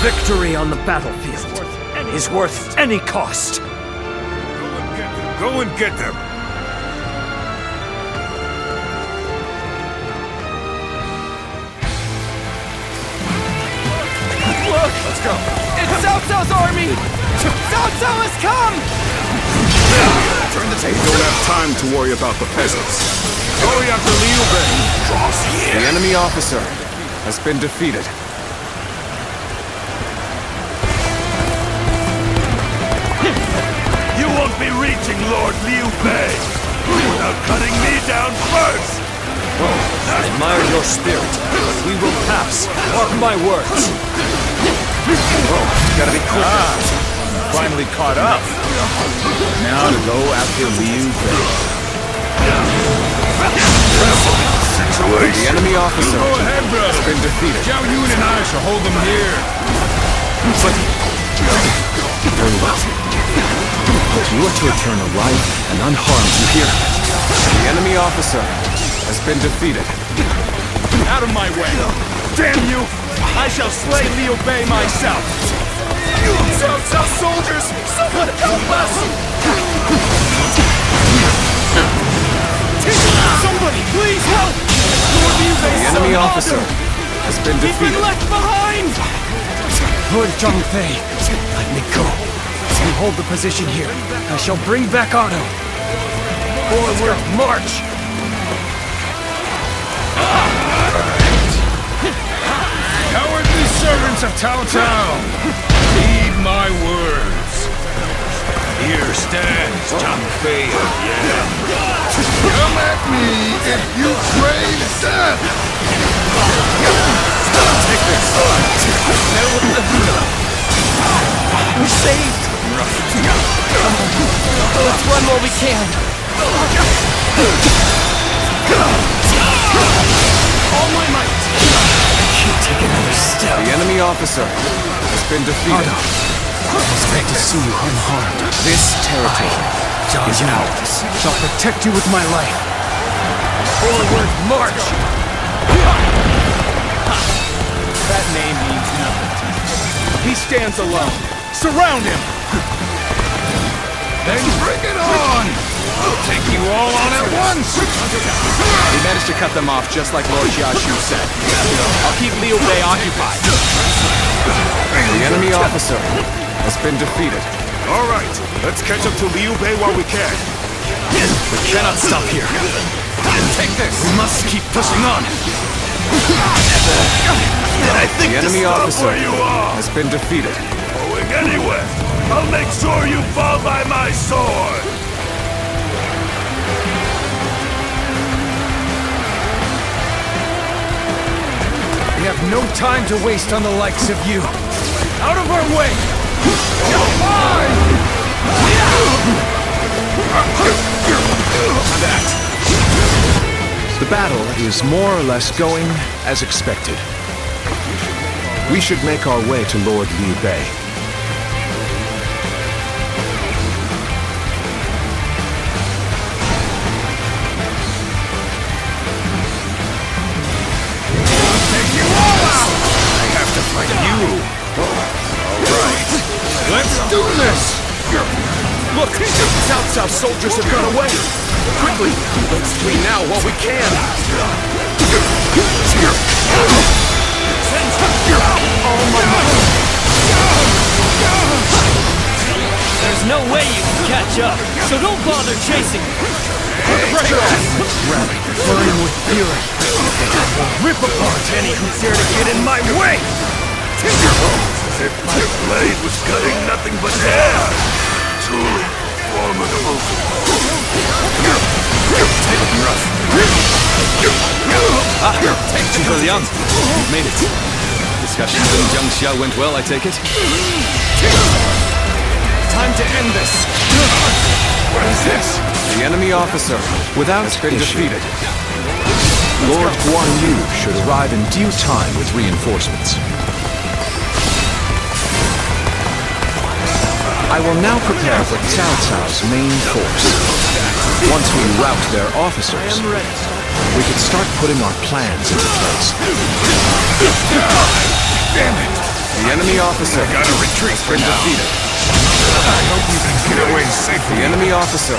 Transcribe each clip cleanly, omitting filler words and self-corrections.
Victory on the battlefield is worth any cost. Go and get them! Look! Let's go! It's Cao Cao's army! Cao Cao has come! Turn the tape! We don't have time to worry about the peasants. Going after Liu Bei! The enemy officer has been defeated. You won't be reaching Lord Liu Bei without cutting me down first! I admire your spirit, but we will pass. Mark my words. Gotta be quick. Finally caught up. Now to go after Liu Bei. The enemy officer Go ahead, brother. has been defeated. Zhao Yun and I shall hold them here. Very well. You are to return alive and unharmed, you hear? The enemy officer has been defeated. Out of my way! Damn you! I shall slay Liu Bei myself! Cao Cao soldiers! Someone help us! Somebody, please help! Lord Liu Bei The enemy officer has been He's been defeated. left behind! Lord Zhongfei, let me go. You hold the position here. I shall bring back Otto. Forward, march! Cowardly servants of Cao Cao! Heed my words. Here stands Zhang Fei again. Come at me if you crave death! Take this! We're saved! Come on, let's run while we can. All my might! Can't take another step. The enemy officer has been defeated. It's great to see you unharmed. This territory is ours. Shall protect you with my life. Forward, march! That name means nothing to me. He stands alone. Surround him! Then bring it on! I'll take you all on at once! We managed to cut them off just like Lord Jiashu said. I'll keep Liu Bei occupied. The enemy officer has been defeated. All right, let's catch up to Liu Bei while we can. We cannot stop here. Take this! We must keep pushing on. The enemy officer Where you are! has been defeated. Going anywhere! I'll make sure you fall by my sword! We have no time to waste on the likes of you. Out of our way! You're mine! The battle is more or less going as expected. We should make our way to Lord Liu Bei. Take you all out! I have to fight you! Alright, let's do this! Look! Cao Cao soldiers have gone away! Quickly! Let's flee now while we can! There's no way you can catch up, so don't bother chasing me. Burning with fury. Rip apart any who dare to get in my way! As if my blade was cutting nothing but air! Truly formidable. Zhuge Liang, you've made it. Discussions in Jiangxia went well, I take it? Time to end this. What is this? The enemy officer Without has been issue. defeated. Lord Guan Yu should arrive in due time with reinforcements. I will now prepare for Cao Cao's main force. Once we rout their officers, we can start putting our plans into place. Damn it! The enemy officer Gotta retreat for been now. defeated. I hope you can get away safely. The enemy officer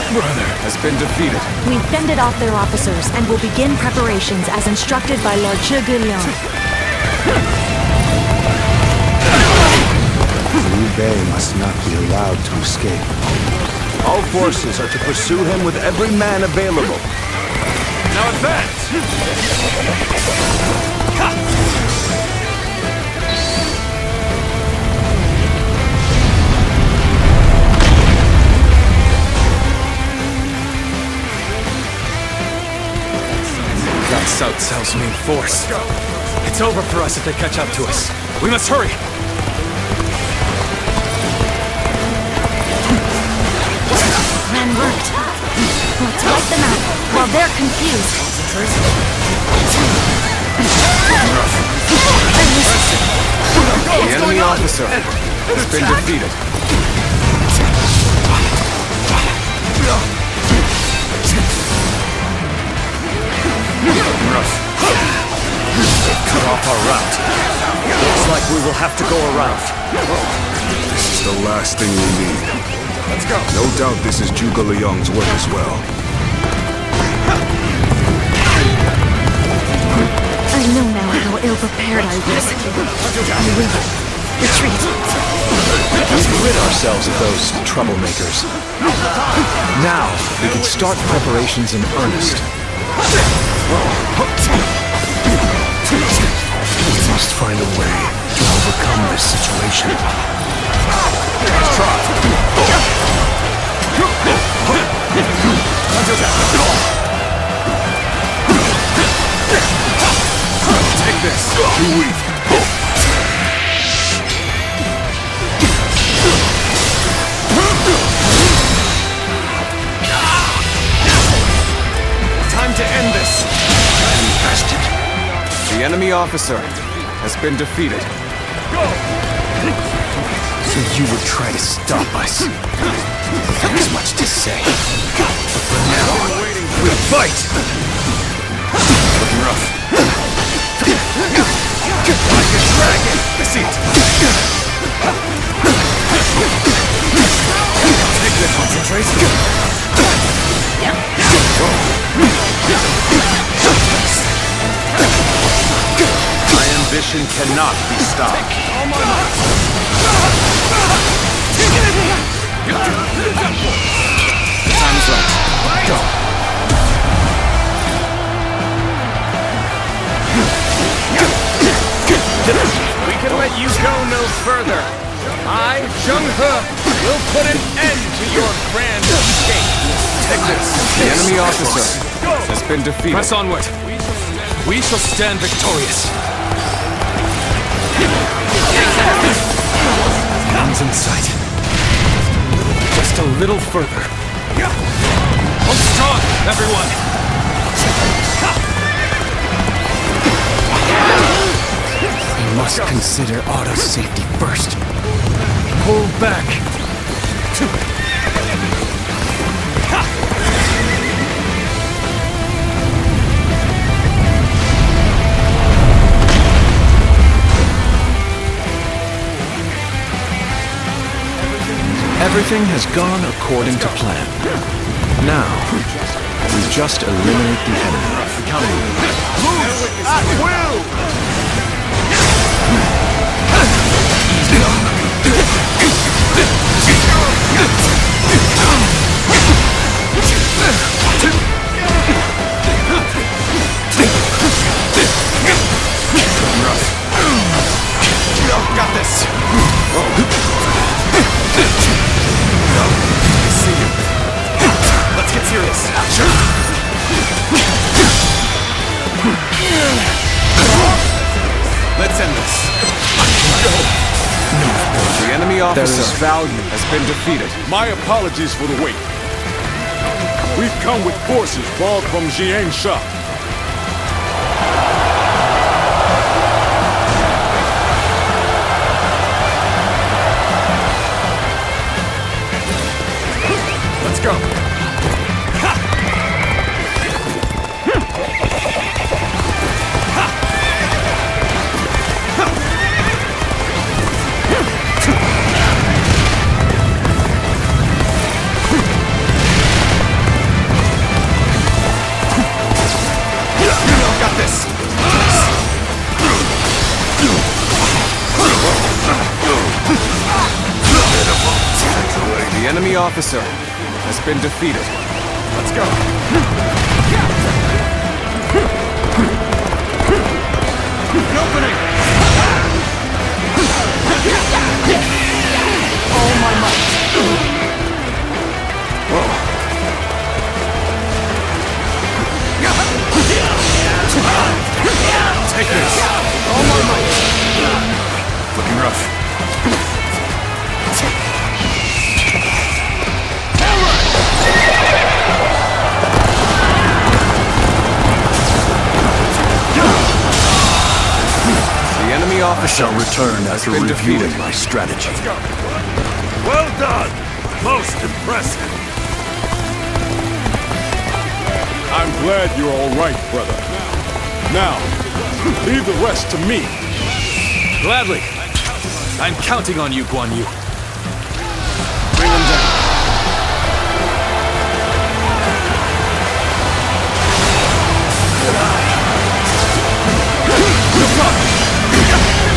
has been defeated. We've fended off their officers and will begin preparations as instructed by Lord Chugullion. Liu Bei must not be allowed to escape. All forces are to pursue him with every man available. Now advance! Got Cao Cao's main force. It's over for us if they catch up to us. We must hurry! Plan worked. Let's wipe them out while they're confused. The enemy officer has been defeated. Cut off our route. Looks like we will have to go around. This is the last thing we need. Let's go. No doubt this is Zhuge Liang's work as well. I know now how ill-prepared I was. I will retreat. We've rid ourselves of those troublemakers. Now, we can start preparations in earnest. We must find a way to overcome this situation. Let's try. Take this. Too weak. Time to end this. The enemy officer has been defeated. So you would try to stop us. There's much to say. But for now, we'll fight! Looking rough. Like a dragon! I see it! Take that, concentrate. My ambition cannot be stopped. The time is right. Go. We can let you go no further. I, Zheng He, will put an end to your grand escape. Take this. The enemy officer has been defeated. Press onward. We shall stand victorious. End's in sight. Just a little further. Hold strong, everyone. We must consider Otto's safety first. Pull back. Everything has gone according to plan. Now, we just eliminate the enemy. At will! Got this. See you. Let's get serious. Let's end this. The enemy There officer is value. has been defeated. My apologies for the wait. We've come with forces brought from Jiansha. Let's go. enemy officer has been defeated. Let's go. An opening! All my might. Take this. All my might. Looking rough. The enemy officer Shall return has after been reviewing defeated. my strategy. Well done. Most impressive. I'm glad you're all right, brother. Now, leave the rest to me. Gladly. I'm counting on you, Guan Yu. Bring them down.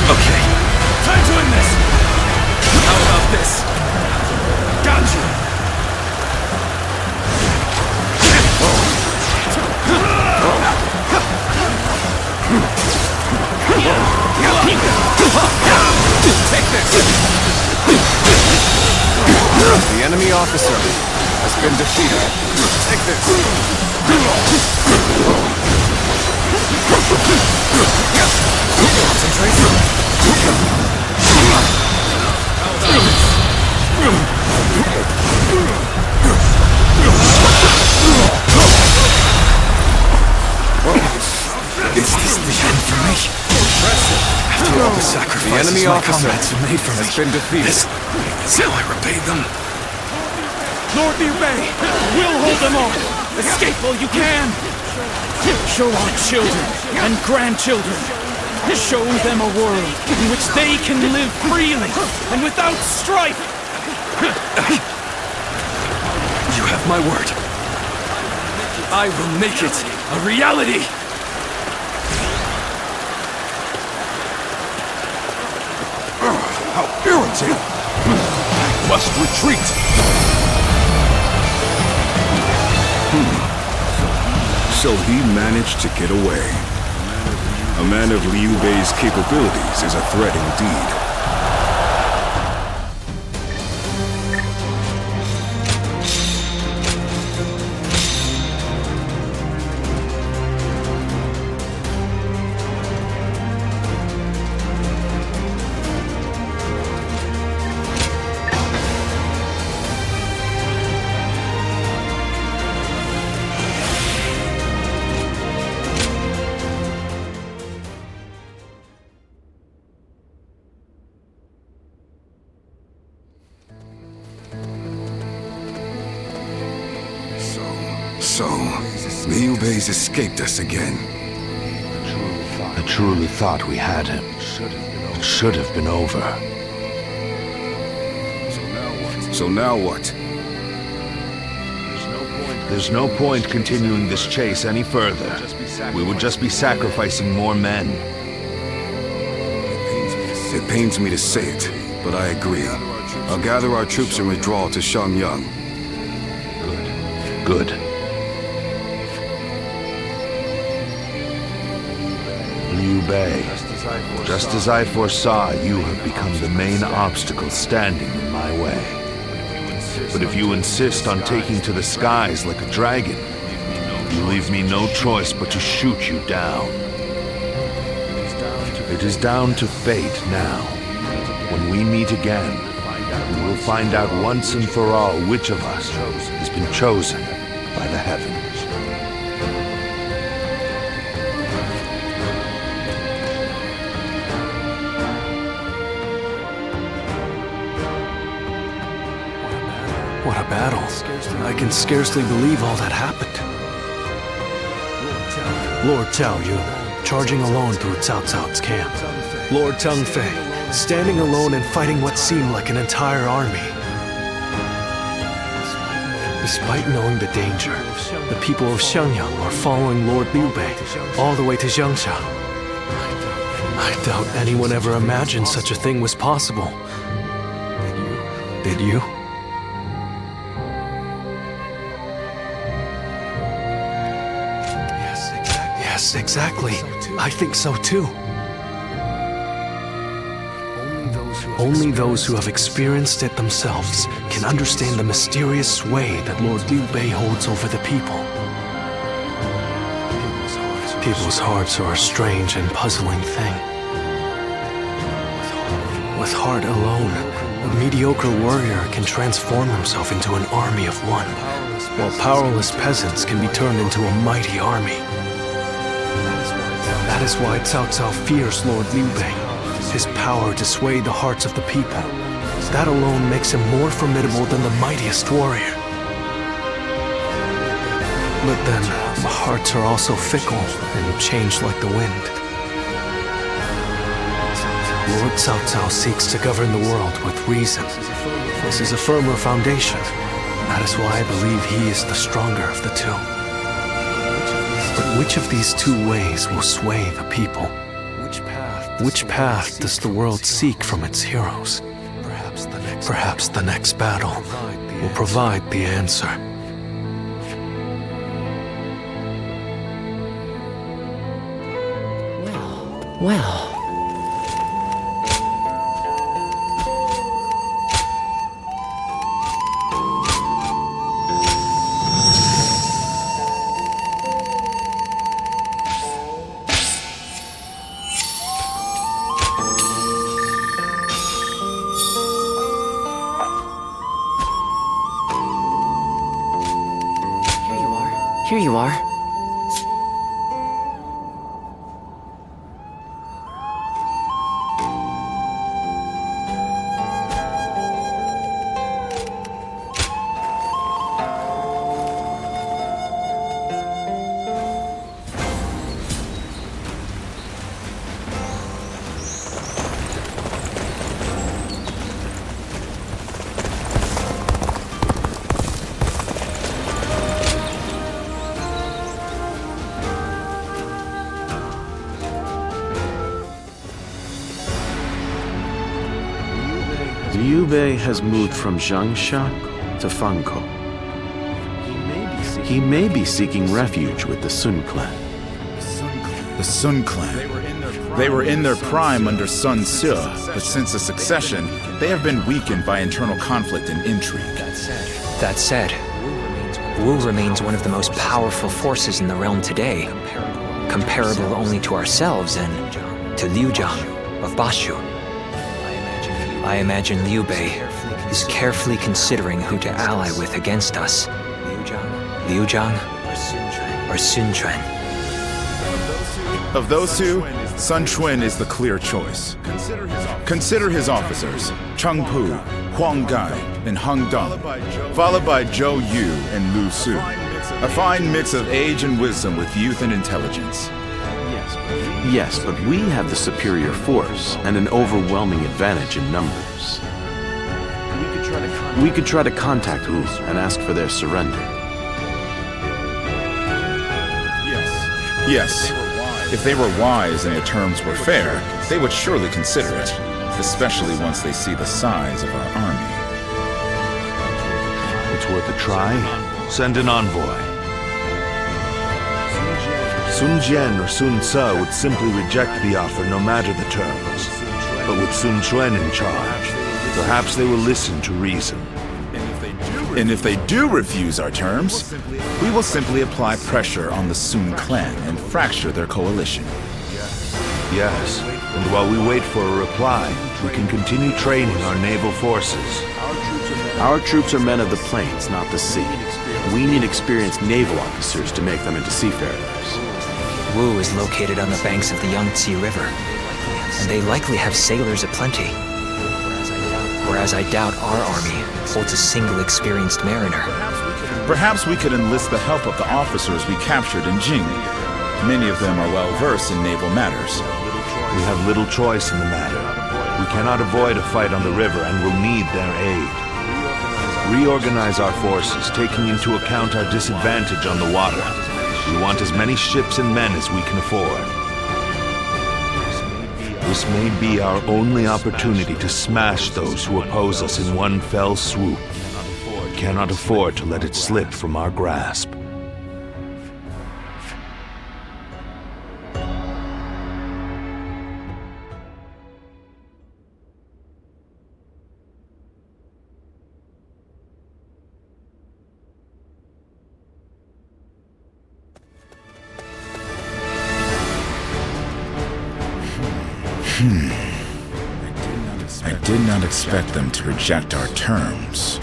Okay. Time to end this. How about this? Got you. Take this! The enemy officer has been defeated. Take this! Is this the end for me? After all the sacrifices The enemy my officer comrades have made for me, has been defeated. This is how I repay them. Lord Liu Bei, we'll hold them off. Escape while you can. Show our children and grandchildren. Show them a world in which they can live freely and without strife. You have my word. I will make it a reality. How irritating! Must retreat! So he managed to get away. A man of Liu Bei's capabilities is a threat indeed. So, Liu Bei's escaped us again. I truly thought we had him. It should have been over. So now what? There's no point continuing this chase any further. We would just be sacrificing more men. It pains me to say it, but I agree. I'll gather our troops and withdraw to Shenyang. Good. Liu Bei, just as I foresaw, you have become the main obstacle standing in my way. But if you insist on taking to the skies like a dragon, you leave me no choice but to shoot you down. It is down to fate now. When we meet again, we will find out once and for all which of us has been chosen by the heavens. What a battle. I can scarcely believe all that happened. Lord Tao Yun, charging alone through Cao Cao's camp. Lord Zheng Fei, standing alone and fighting what seemed like an entire army. Despite knowing the danger, the people of Shenyang are following Lord Liu Bei all the way to Zhengsha. I doubt anyone ever imagined such a thing was possible. Did you? Yes, exactly. I think so too. Only those who have experienced it themselves can understand the mysterious sway that Lord Liu Bei holds over the people. People's hearts are a strange and puzzling thing. With heart alone, a mediocre warrior can transform himself into an army of one, while powerless peasants can be turned into a mighty army. That is why Cao Cao fears Lord Liu Bei, his power to sway the hearts of the people. That alone makes him more formidable than the mightiest warrior. But then, hearts are also fickle and change like the wind. Lord Cao Cao seeks to govern the world with reason. This is a firmer foundation. That is why I believe he is the stronger of the two. But which of these two ways will sway the people? Which path does the world seek from its heroes? Perhaps the next battle will provide the answer. Well. Here you are. Liu Bei has moved from Zhangsha to Fangkou. He may be seeking refuge with the Sun clan. The Sun clan. They were in their prime under Sun Ce, but since the succession, they have been weakened by internal conflict and intrigue. That said, Wu remains one of the most powerful forces in the realm today, comparable only to ourselves and to Liu Zhang of Bashu. I imagine Liu Bei is carefully considering who to ally with against us. Liu Zhang or Sun Quan? Of those two, Sun Quan is the clear choice. Consider his officers, Cheng Pu, Huang Gai, and Heng Dong, followed by Zhou Yu and Lu Su. A fine mix of age and wisdom with youth and intelligence. Yes, but we have the superior force and an overwhelming advantage in numbers. We could try to contact Wu and ask for their surrender. Yes. If they were wise and the terms were fair, they would surely consider it, especially once they see the size of our army. It's worth a try. Send an envoy. Sun Jian or Sun Ce would simply reject the offer no matter the terms. But with Sun Quan in charge, perhaps they will listen to reason. And if they do refuse our terms, we will simply apply pressure on the Sun clan and fracture their coalition. Yes, and while we wait for a reply, we can continue training our naval forces. Our troops are men of the plains, not the sea. We need experienced naval officers to make them into seafarers. Wu is located on the banks of the Yangtze River, and they likely have sailors aplenty. Whereas I doubt our army holds a single experienced mariner. Perhaps we could enlist the help of the officers we captured in Jing. Many of them are well versed in naval matters. We have little choice in the matter. We cannot avoid a fight on the river and will need their aid. Reorganize our forces, taking into account our disadvantage on the water. We want as many ships and men as we can afford. This may be our only opportunity to smash those who oppose us in one fell swoop. We cannot afford to let it slip from our grasp. I did not expect them to reject our terms.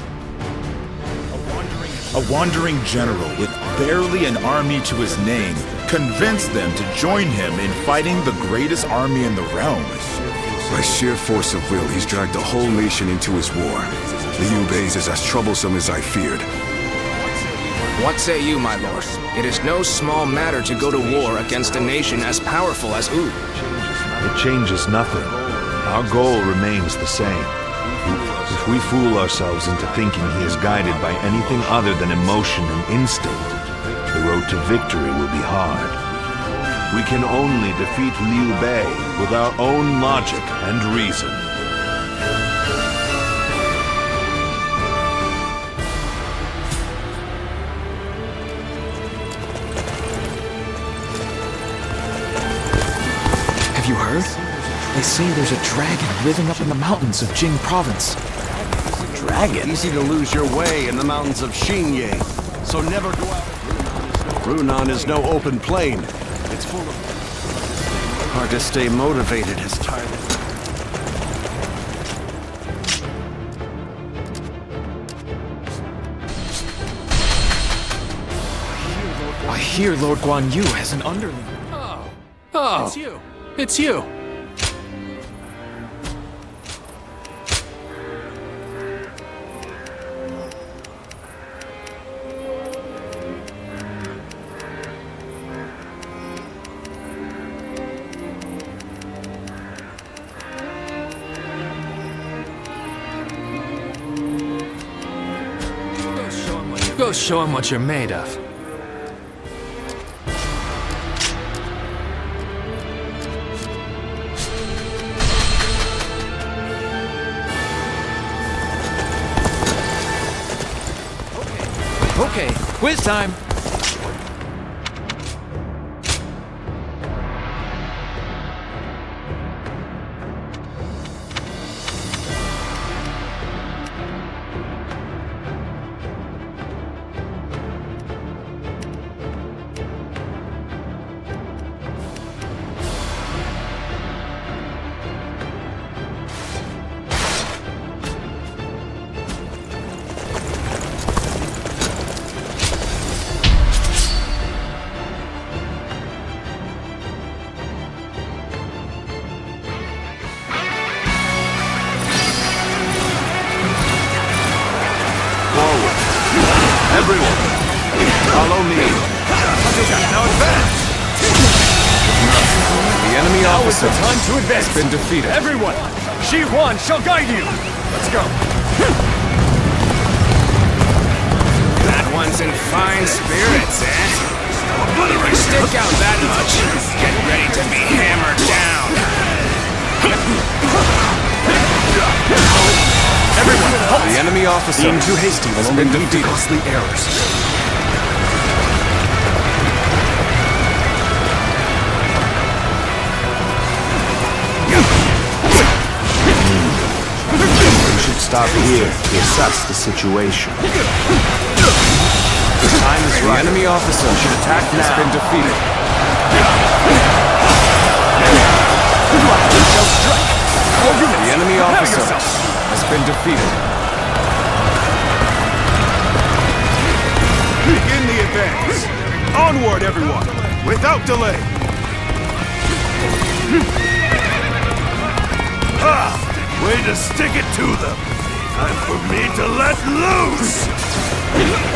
A wandering general with barely an army to his name convinced them to join him in fighting the greatest army in the realm. By sheer force of will, he's dragged the whole nation into his war. Liu Bei's is as troublesome as I feared. What say you, my lord? It is no small matter to go to war against a nation as powerful as Wu. It changes nothing. Our goal remains the same. If we fool ourselves into thinking he is guided by anything other than emotion and instinct, the road to victory will be hard. We can only defeat Liu Bei with our own logic and reason. Have you heard? They say there's a dragon living up in the mountains of Jing province. Dragon? Easy to lose your way in the mountains of Xingye, so never go out. Runan is no open plain. It's full of... Hard to stay motivated as tired. I hear Lord Guan Yu has an underling. Oh, It's you. It's you. Go show him what you're made of. Okay, quiz time. Everyone, follow me. Now advance! The enemy officer Time to advance. has been defeated. Everyone, Shi Huan shall guide you. Let's go. That one's in fine spirits, eh? If you stick out that much, get ready to be hammered down. Everyone, halt. The enemy officer Being too hasty has will been only lead to defeated. costly errors. We should stop here to assess the situation. The time is The right. enemy officer should attack has now. been defeated. The enemy officer has been defeated. Begin the advance! Onward, everyone! Without delay! Way to stick it to them! Time for me to let loose!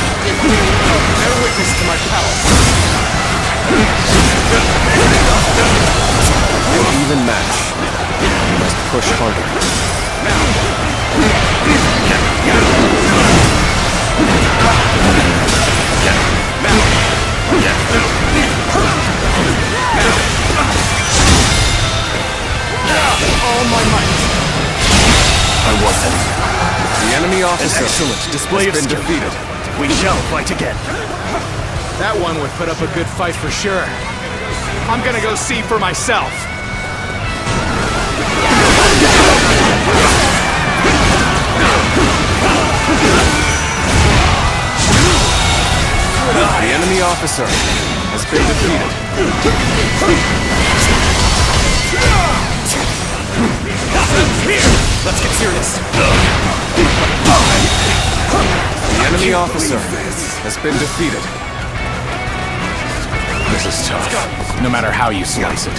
Bear witness to my power. An even match. You must push harder. All my might. I wasn't. The enemy officer Excellent display of has been skill. defeated. We shall fight again. That one would put up a good fight for sure. I'm gonna go see for myself. The enemy officer has been defeated. Let's get serious. The enemy officer has been defeated. This is tough, no matter how you slice it.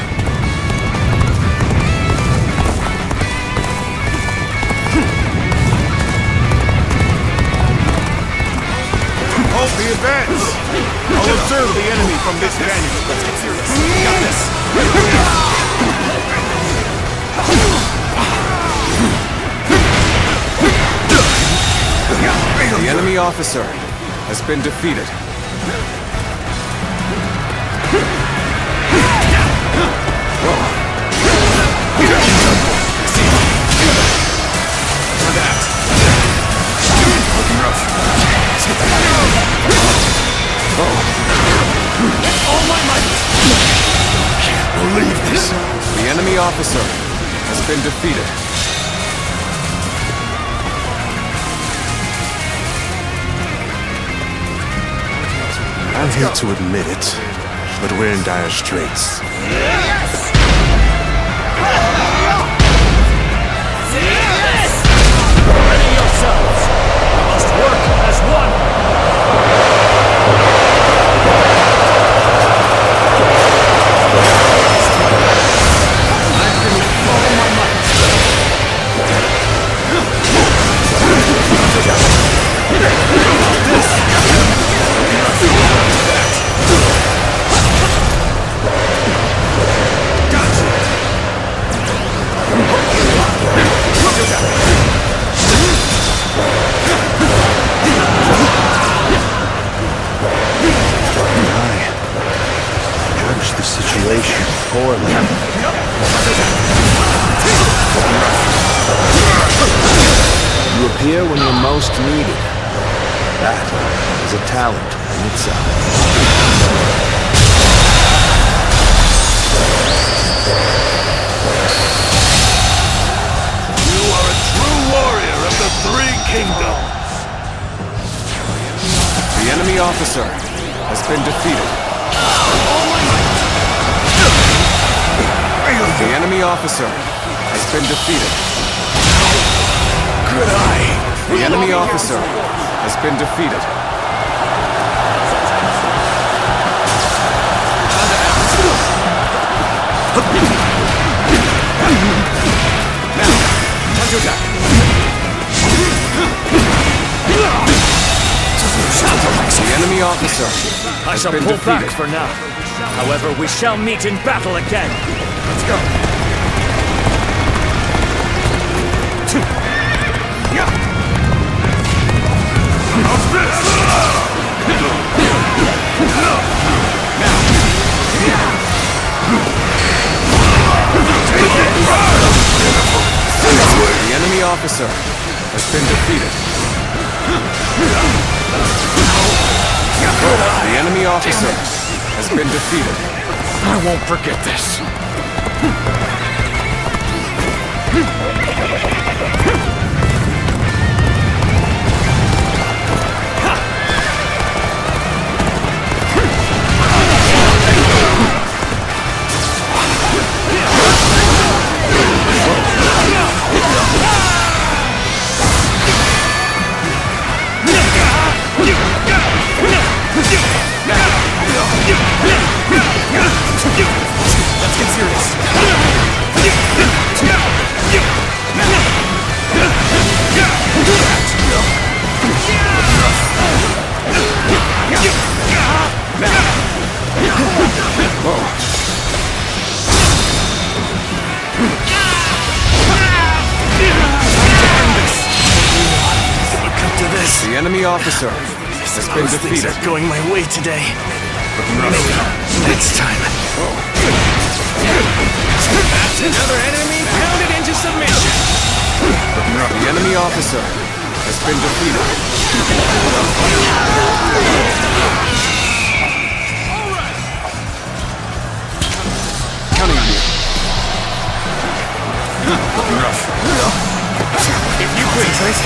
Hold the advance! I'll observe the enemy from this vantage. Let's get serious. Got this. The enemy officer has been defeated. All my might! Can't believe this. The enemy officer has been defeated. I hate to admit it, but we're in dire straits. Ready yourselves! We must work as one! Judge the situation poorly. You appear when you're most needed. That is a talent in itself. You are a true warrior of the Three Kingdoms. The enemy officer has been defeated. The enemy officer has been defeated. Good eye. The enemy officer has been defeated. Now, time to attack. The enemy officer I has shall been pull defeated. back for now. However, we shall meet in battle again. Let's go. The enemy officer has been defeated. The enemy officer has been defeated. I won't forget this. Let's get serious. The enemy officer has been defeated. Things are going my way today. Next time. That's another enemy pounded into submission. The enemy officer has been defeated. Counting on you. Looking rough. If you please, Trace.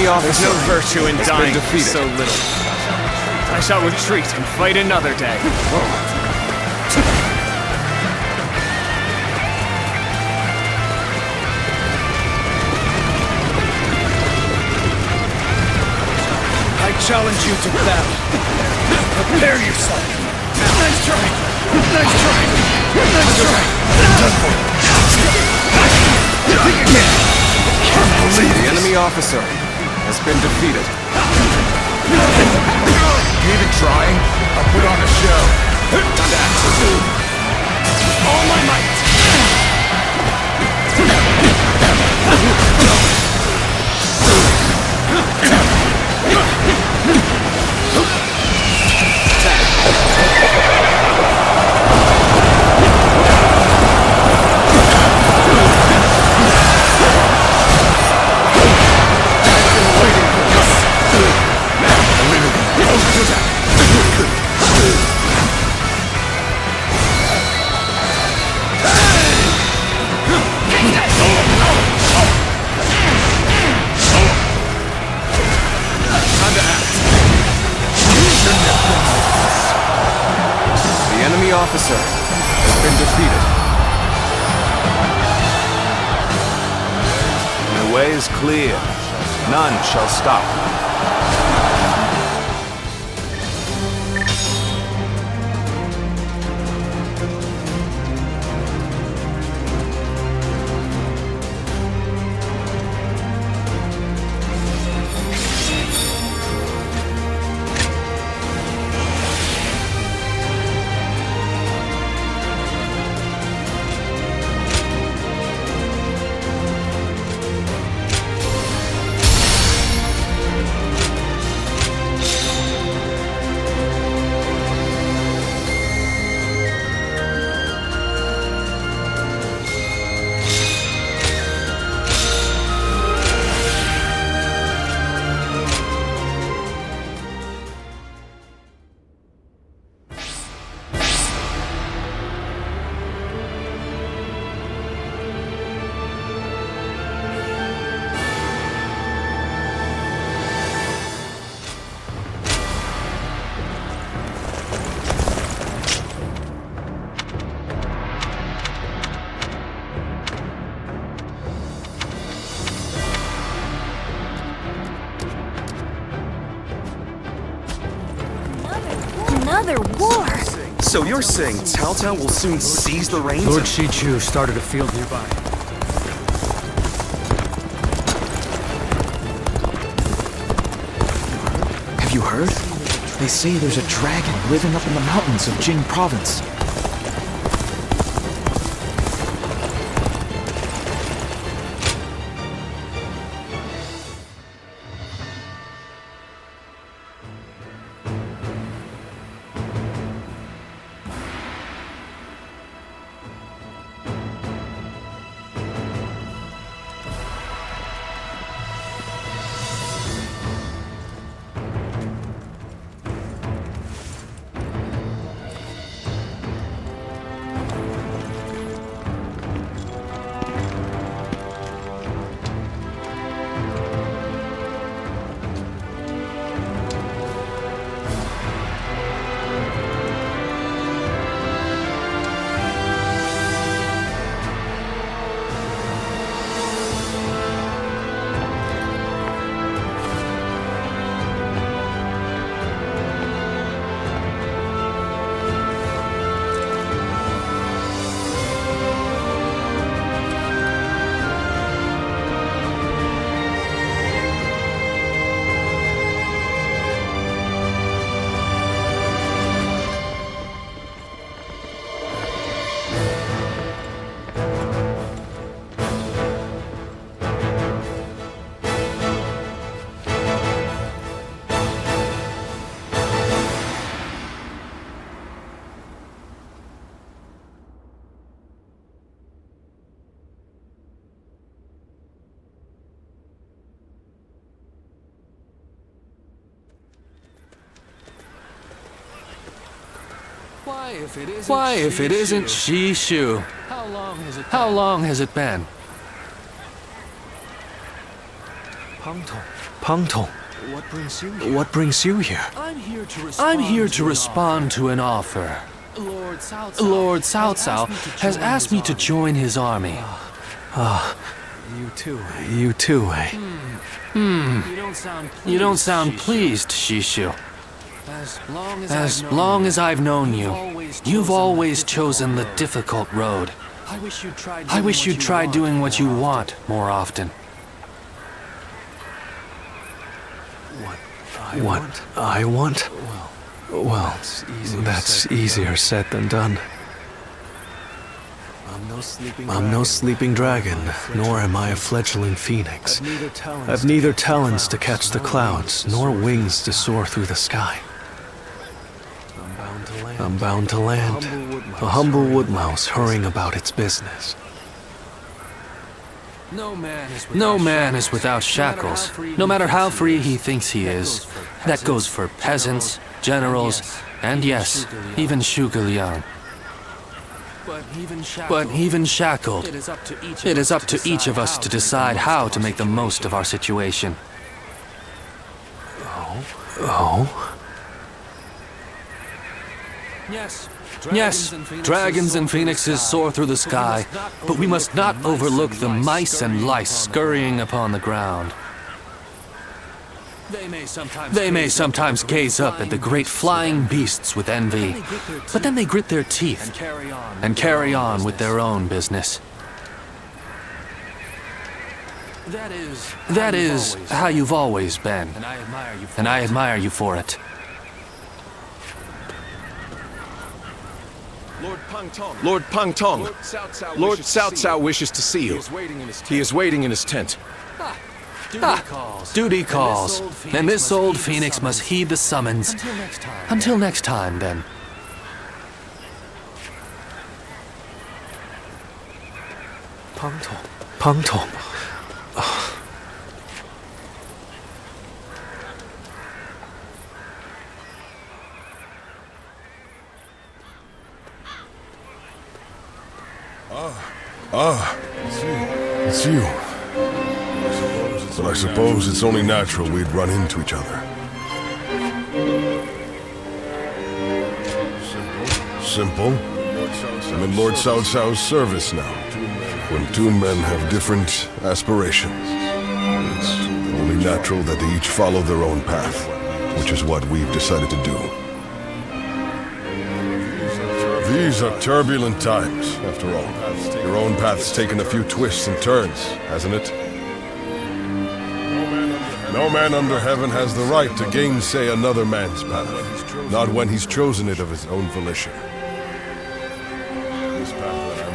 officer There's no virtue in has dying been defeated. so little. I shall retreat and fight another day. I challenge you to battle. Prepare yourself. Nice try. Nice try. Nice try. The enemy officer has been defeated. You even trying? I'll put on a show. Time to act. All my might. The enemy officer has been defeated. My way is clear. None shall stop. Another war! So you're saying Cao Cao will soon seize the reins? Lord Shichu started a field nearby. Have you heard? They say there's a dragon living up in the mountains of Jing province. Why, if it isn't Shishu? How long has it been? Pengtong. Pangtong, what brings you here? I'm here to respond to an offer. Lord Cao Cao has asked me to join his army. You too, eh? You don't sound pleased, Shishu. As long as I've known you, you've always chosen the difficult road. I wish you'd try doing what you want more often. What I want? Well, that's easier said than done. I'm no sleeping dragon, nor am I a fledgling phoenix. I've neither talons to catch the clouds, nor wings to soar through the sky. I'm bound to land, a humble woodmouse hurrying about its business. No man is without shackles, no matter how free he thinks he is. That goes for peasants, generals, and yes, even Zhuge Liang. But even shackled, it is up to each of us to decide how to make the most of our situation. Oh? Yes, dragons and phoenixes soar through the sky, but we must not overlook the mice and lice scurrying upon the ground. They may sometimes gaze up at the great flying beasts with envy, but then they grit their teeth and carry on with their own business. That is how you've always been, and I admire you for it. Lord Pangtong, Lord Cao Cao wishes to see you. He is waiting in his tent. Duty calls, and this old phoenix must heed the summons. Until next time, then. Pangtong. It's you. But I suppose it's only natural we'd run into each other. Simple. I'm in Lord Cao Cao's service now. When two men have different aspirations, it's only natural that they each follow their own path, which is what we've decided to do. These are turbulent times, after all. Your own path's taken a few twists and turns, hasn't it? No man under heaven has the right to gainsay another man's path, not when he's chosen it of his own volition.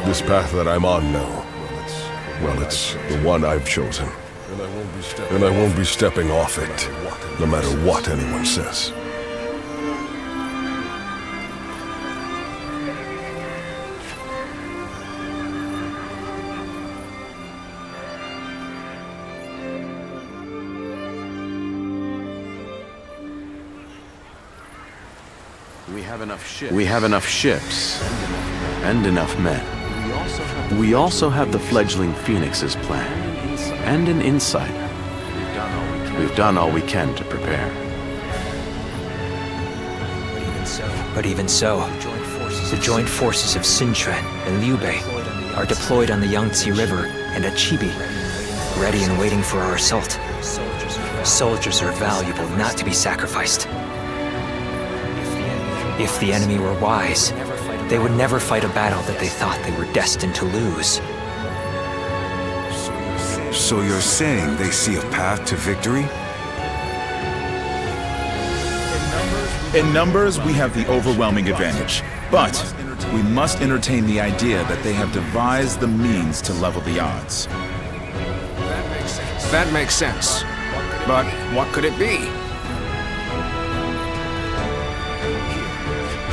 This path that I'm on now, well, it's the one I've chosen. And I won't be stepping off it, no matter what anyone says. We have enough ships and enough men. We also have the fledgling Phoenix's plan and an insider. We've done all we can to prepare. But even so, the joint forces of Sinchuan and Liu Bei are deployed on the Yangtze River and at Chibi, ready and waiting for our assault. Soldiers are valuable, not to be sacrificed. If the enemy were wise, they would never fight a battle that they thought they were destined to lose. So you're saying they see a path to victory? In numbers, we have the overwhelming advantage. But we must entertain the idea that they have devised the means to level the odds. That makes sense. But what could it be?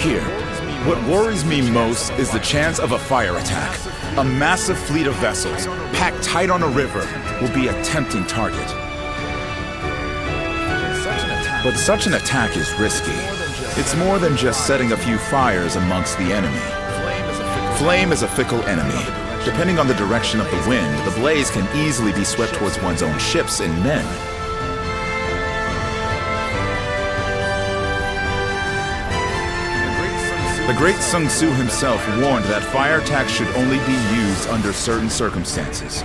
Here, what worries me most is the chance of a fire attack. A massive fleet of vessels, packed tight on a river, will be a tempting target. But such an attack is risky. It's more than just setting a few fires amongst the enemy. Flame is a fickle enemy. Depending on the direction of the wind, the blaze can easily be swept towards one's own ships and men. The great Sun Tzu himself warned that fire attacks should only be used under certain circumstances.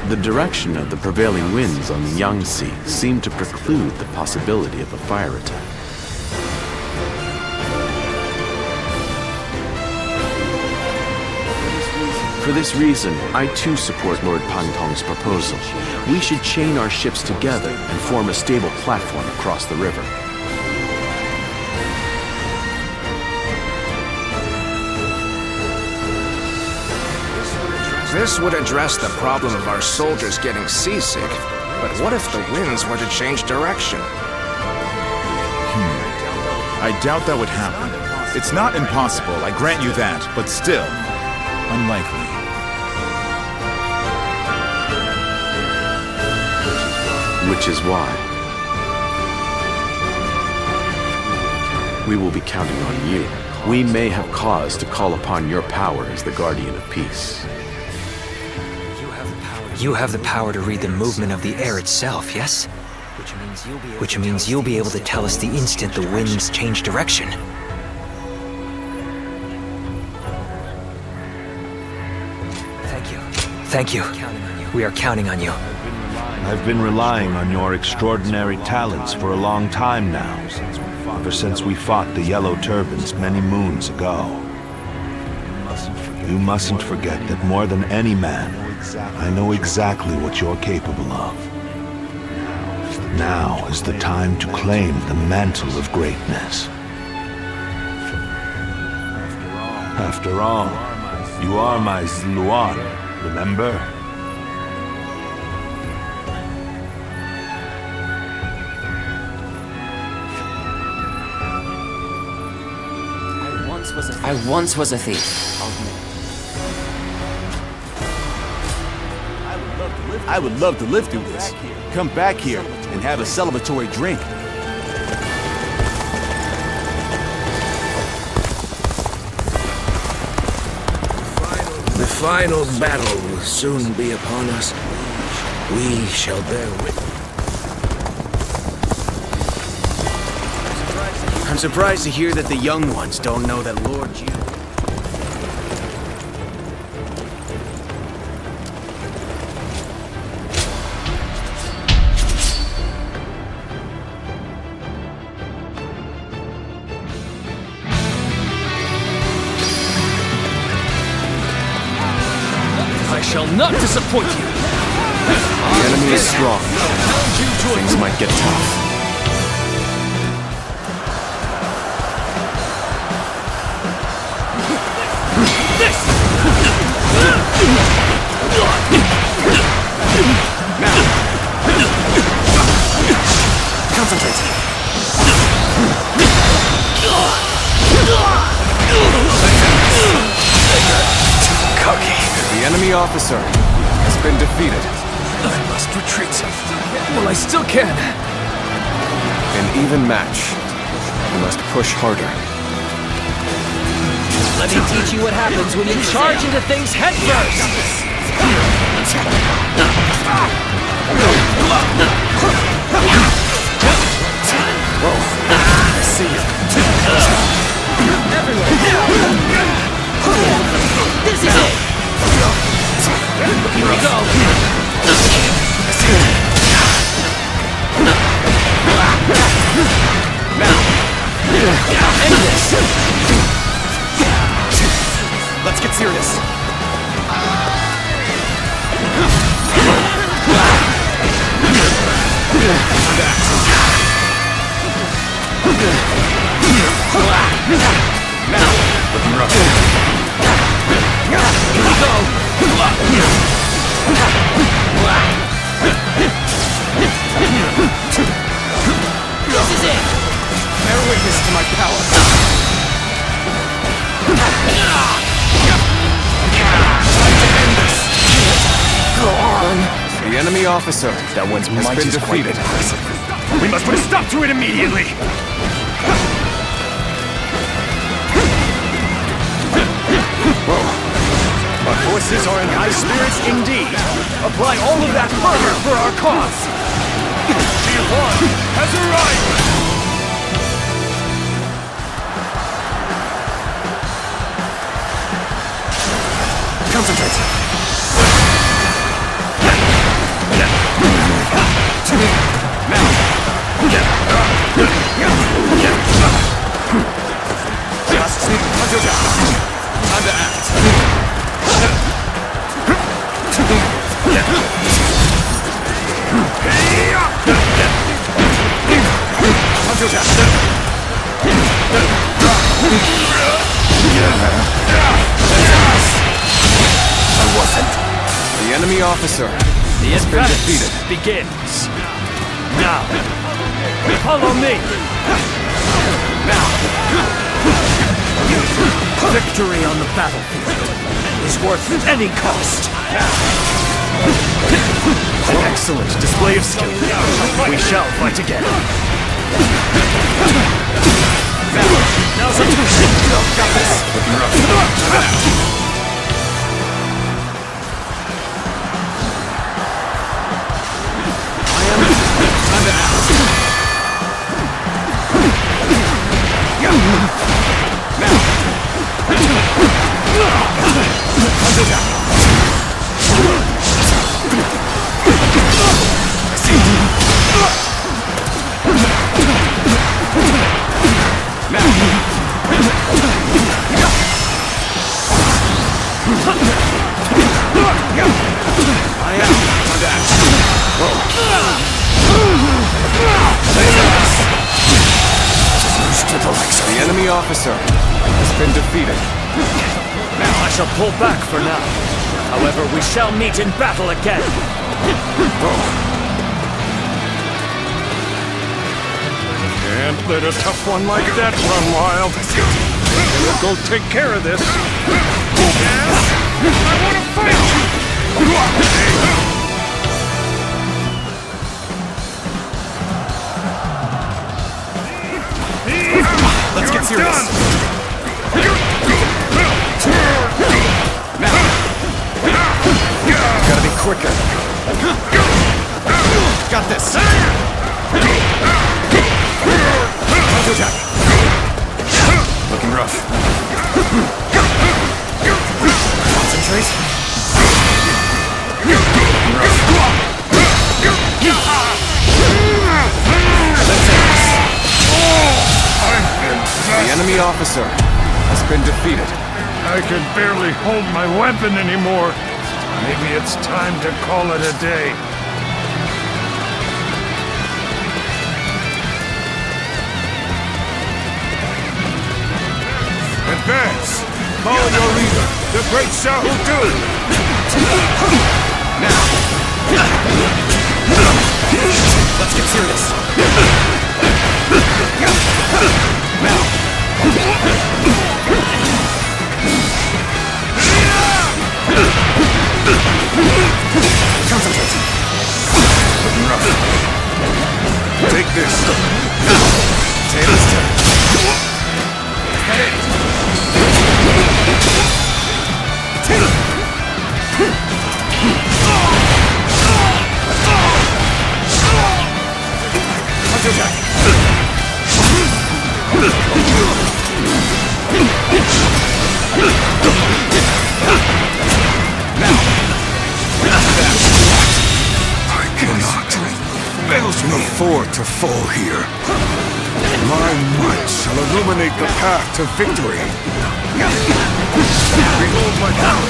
The direction of the prevailing winds on the Yangtze seemed to preclude the possibility of a fire attack. For this reason, I too support Lord Pantong's proposal. We should chain our ships together and form a stable platform across the river. This would address the problem of our soldiers getting seasick. But what if the winds were to change direction? I doubt that would happen. It's not impossible, I grant you that, but still, unlikely. Which is why we will be counting on you. We may have cause to call upon your power as the guardian of peace. You have the power to read the movement of the air itself, yes? Which means you'll be able to tell us the instant the winds change direction. Thank you. We are counting on you. I've been relying on your extraordinary talents for a long time now, ever since we fought the Yellow Turbans many moons ago. You mustn't forget that more than any man, I know exactly what you're capable of. Now is the time to claim the mantle of greatness. After all, you are my Zluan, remember? I once was a thief. I would love to live through this. Come back here and have a celebratory drink. The final battle will soon be upon us. We shall bear witness. I'm surprised to hear that the young ones don't know that Lord Yu... I shall not disappoint you! The enemy is strong. Things might get tough. The enemy officer has been defeated. I must retreat. Well, I still can. An even match. We must push harder. Let me teach you what happens when you charge into things head first. Whoa. I see you. Everywhere. This is it. Here we go. Now, end this. Let's get serious. Now, looking rough. Here we go. This is it. Bear witness to my power. Go on. The enemy officer that once has been defeated. We must put a stop to it immediately. Whoa. Our forces are in high spirits indeed. Apply all of that fervor for our cause. The one has arrived. Time to act. I wasn't. The enemy officer The has been advance defeated. begins. Now, follow me. Victory on the battlefield is worth any cost. Excellent display of skill. We shall fight again. Now's the time. Got this. The enemy officer has been defeated. I shall pull back for now. However, we shall meet in battle again. Can't let a tough one like that run wild. We'll go take care of this. Yes? I want to fight you! Let's get serious. Gotta be quicker. Got this. Counterattack. Looking rough. Concentrate. Looking rough. Let's end this. The enemy officer has been defeated. I can barely hold my weapon anymore. Maybe it's time to call it a day. Advance! Follow your leader, the great Shahutu! Now! Let's get serious. Now! Concentrate. Looking rough. Take this. Taylor's turn. Is that it? Counterattack. I cannot. Fails me. Afford to fall here. My might shall illuminate the path to victory. Behold my power.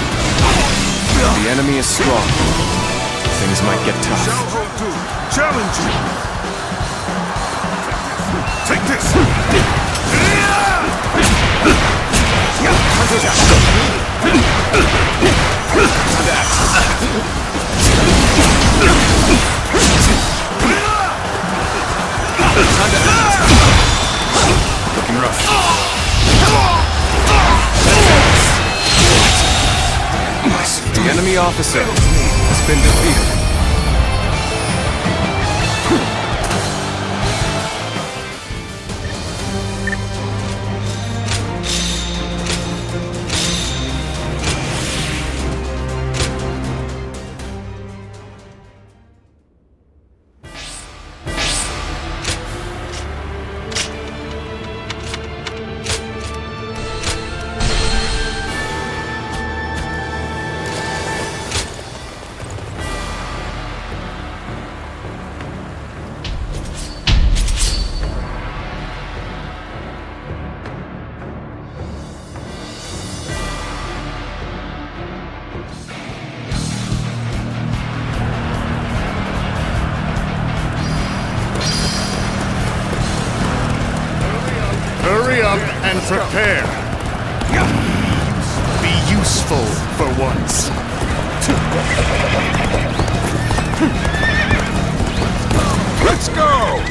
The enemy is strong. Things might get tough. Shahutu, challenge you. Take this. Looking rough. The enemy officer has been defeated. Prepare. Be useful for once. Let's go!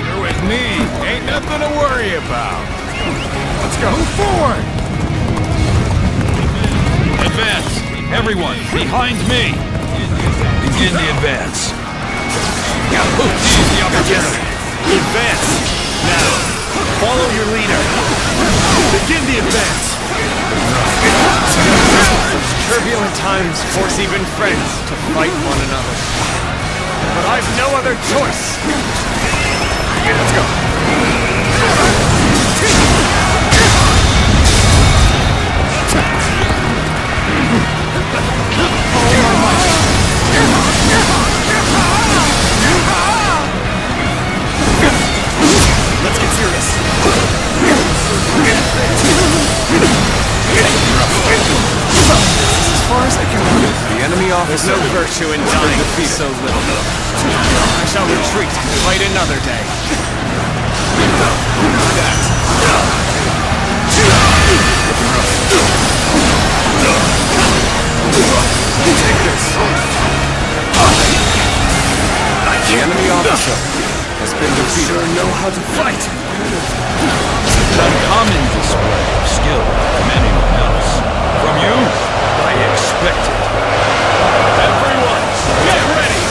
You're with me. Ain't nothing to worry about. Let's go. Move forward! Advance! Everyone, behind me! Begin the advance. Seize the opportunity. Advance! Now, follow your leader. Begin the advance! Turbulent times force even friends to fight one another. But I've no other choice. Let's go. Let's get serious. As far as I can remember, the enemy officer. There's no virtue in dying to be so little. I shall retreat and fight another day. Take this. The enemy officer has been defeated. Sure know how to fight. Uncommon display of skill from anyone else. From you, I expect it. Everyone, get ready!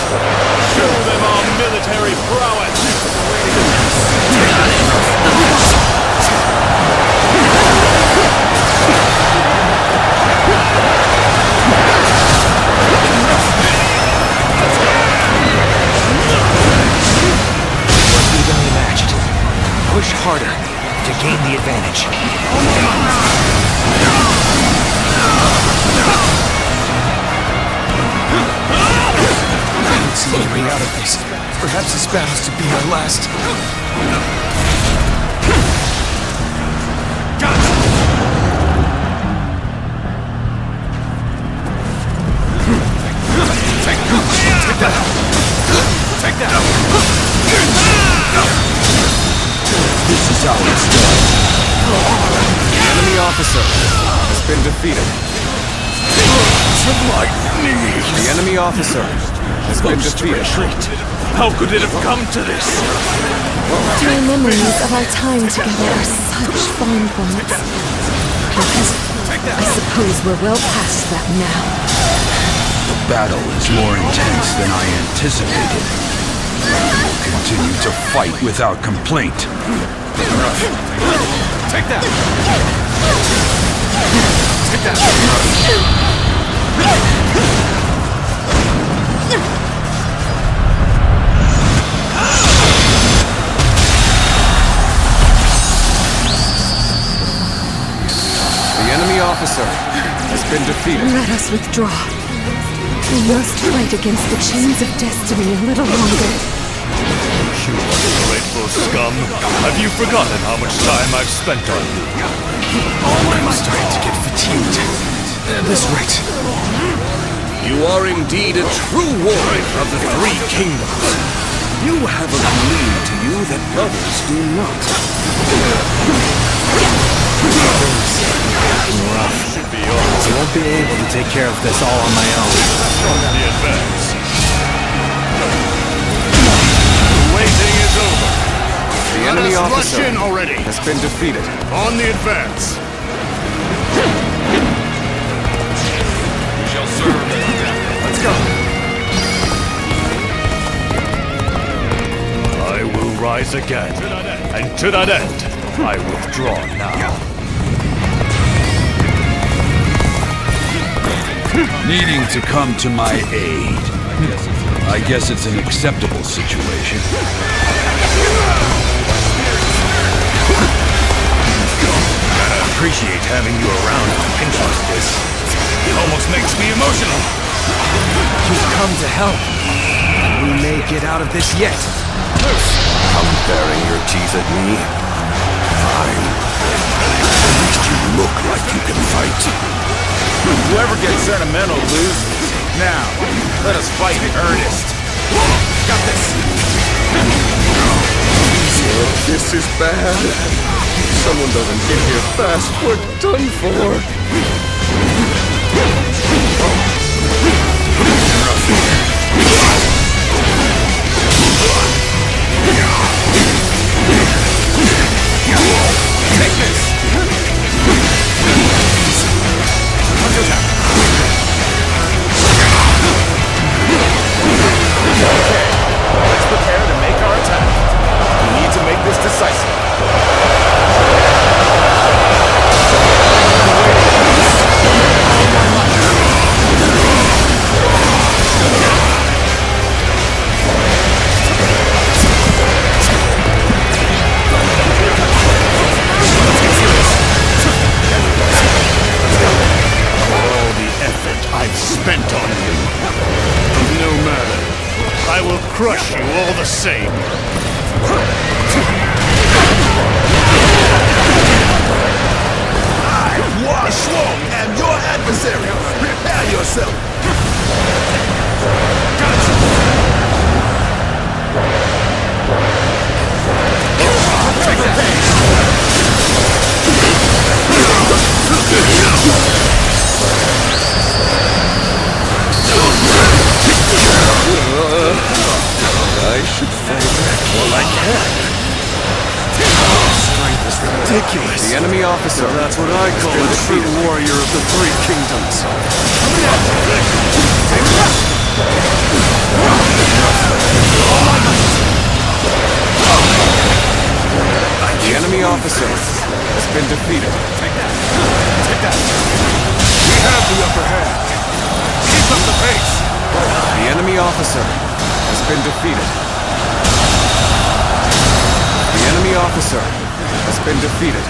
Show them our military prowess! Evenly matched. Push harder to gain the advantage. I don't see a way out of this. Perhaps this battle's to be our last. Take that! This is how it's done. The enemy officer has been defeated. To my knees. The enemy officer has been defeated. How could it have come to this? My memories of our time together are such fond ones. I suppose we're well past that now. The battle is more intense than I anticipated. We'll continue to fight without complaint. Take that! Take that! The enemy officer has been defeated. Let us withdraw. We must fight against the chains of destiny a little longer. You ungrateful scum! Have you forgotten how much time I've spent on you? I'm starting to get fatigued. At this rate. You are indeed a true warrior of the Three Kingdoms. You have a gleam to you that others do not. Rough. I won't be able to take care of this all on my own. The advance. Waiting is over. The enemy Let us officer rush in already. has been defeated. On the advance. We shall serve. Let's go. I will rise again. And to that end, I withdraw now. Needing to come to my aid. I guess it's an acceptable situation. I appreciate having you around on a pinch like this. It almost makes me emotional. You've come to help. We may get out of this yet. Come baring your teeth at me? Fine. At least you look like you can fight. Whoever gets sentimental loses. Now, let us fight in earnest. Got this. This is bad. Someone doesn't get here fast, we're done for. Take this! Okay, let's prepare to make our attack. We need to make this decisive. I've spent on you. No matter. I will crush you all the same. I, Hua Shuang, am your adversary. Prepare yourself. Take that. I should fight back. Well, I can. Strength is ridiculous. The enemy officer. That's what I call a true warrior of the Three Kingdoms. The enemy officer has been defeated. Take that. Take that. We have the upper hand. Keep up the pace. The enemy officer has been defeated. The enemy officer has been defeated.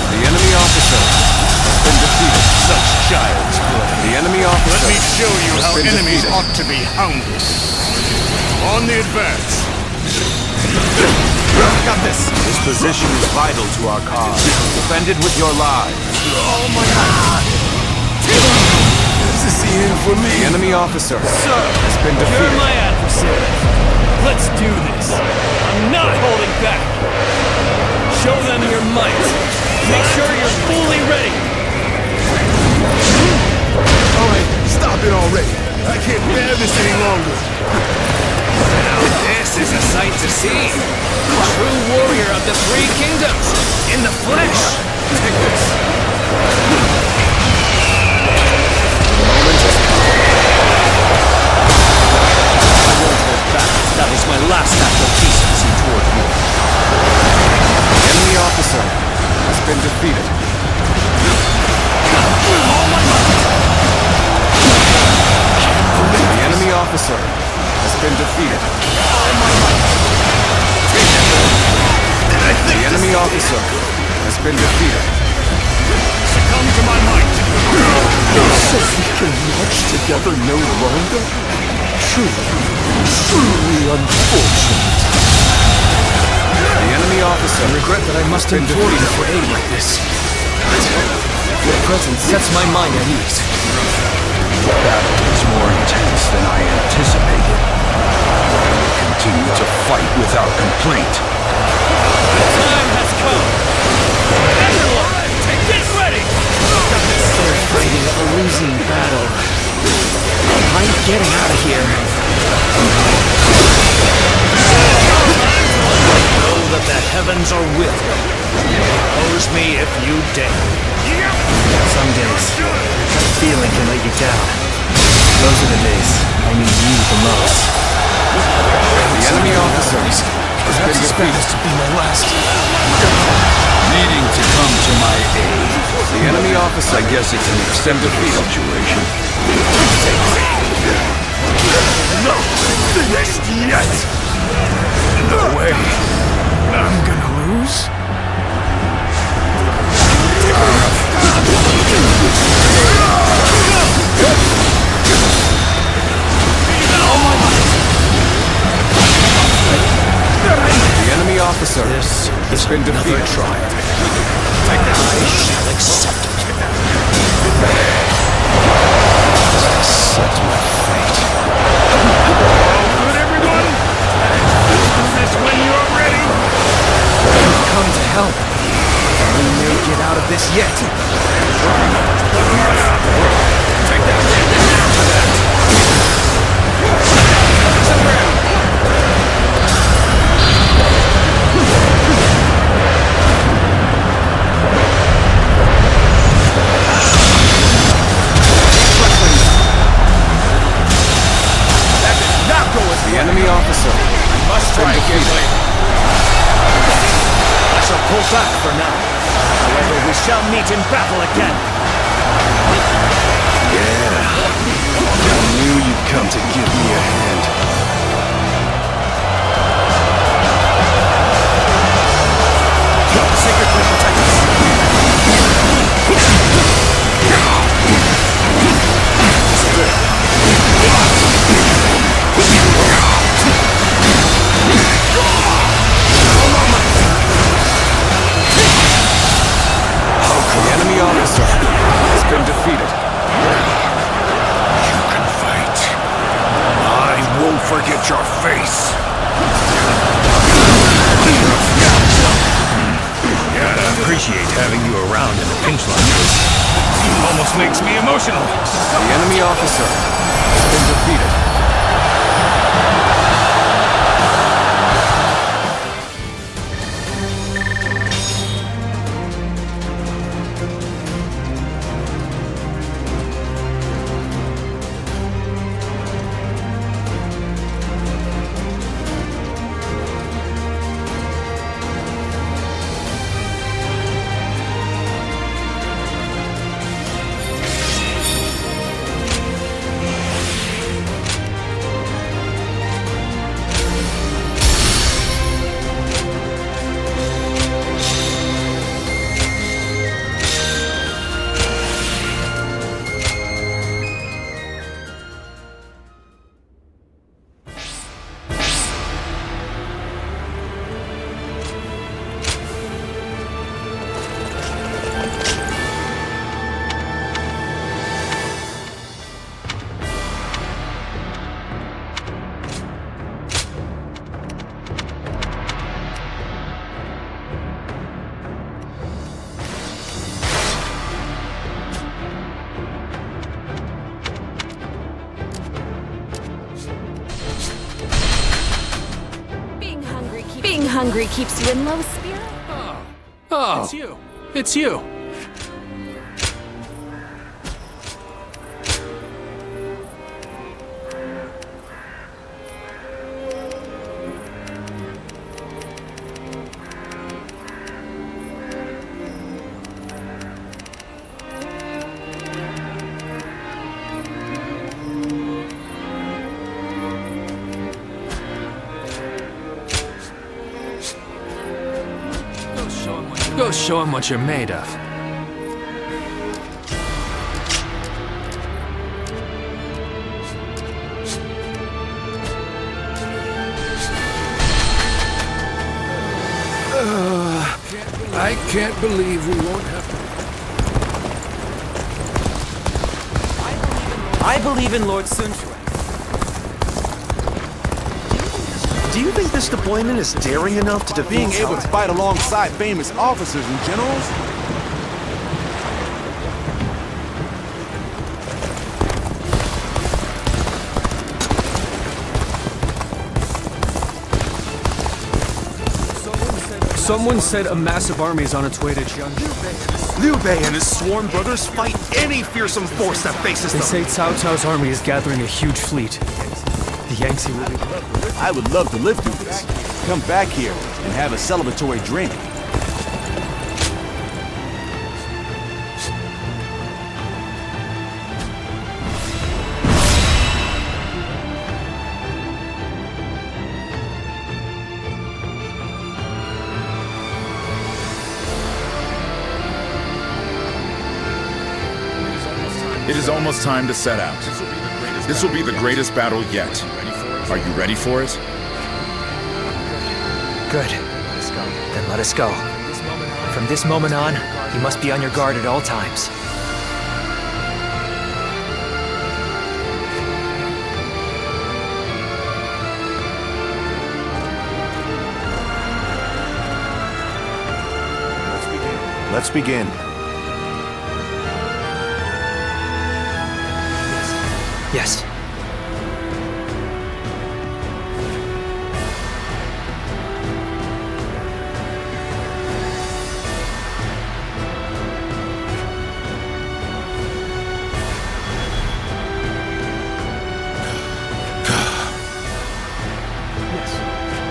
The enemy officer has been defeated. Such child's play. The enemy officer. Let me show you how been enemies defeated. ought to be hounded. On the advance. Got this. This position is vital to our cause. Defend it with your lives. Oh my God. This is the end for me. The enemy officer has been You're defeated. my adversary. Let's do this. I'm not holding back. Show them your might. Make sure you're fully ready. Alright, stop it already. I can't bear this any longer. Now this is a sight to see. The true warrior of the Three Kingdoms, in the flesh. Take this. I won't hold back. That was my last act of decency toward you. The enemy officer has been defeated. The enemy officer has been defeated. The enemy officer has been defeated. Succumb to my might. So we can march together no longer? Truly unfortunate. The enemy officer Regret that I must implore you for aid like this. Your presence sets my mind at ease. The battle is more intense than I anticipated. I will continue to fight without complaint. The time has come. Everyone, get ready. They're fighting a losing battle. I'm getting out of here. Know that the heavens are with you. Oppose me if you dare. Some days, that feeling can let you down. Those are the days I need you the most. The enemy officer has been defeated. To be my last. Needing to come to my aid. The enemy officer, I guess it's an extended situation. No! Finished yet! No way! I'm gonna lose? this yet. Take that! That did not go as the enemy officer. I must strike Gimli. I shall pull back for now. However, we shall meet in battle again. Yeah. I knew you'd come to give me a hand. Secretly protect us. The enemy officer has been defeated. You can fight. I won't forget your face. Gotta appreciate having you around in a pinch like this. Almost makes me emotional. The enemy officer has been defeated. Being hungry keeps you in low spirit. Oh, it's you. It's you. Go show him what you're made of. I can't believe we won't have to... I believe in Lord Sun Quan. Do you think this deployment is daring enough to defeat Being able to fight alongside famous officers and generals? Someone said a massive army is on its way to Jiangsu. Liu Bei and his sworn brothers fight any fearsome force that faces They them. say Cao Cao's army is gathering a huge fleet. The Yangtze will be... I would love to live through this. Come back here and have a celebratory drink. It is almost time to set out. This will be the greatest battle yet. Are you ready for it? Good. Let's go. Then let us go. From this moment on, you must be on your guard at all times. Let's begin. Yes.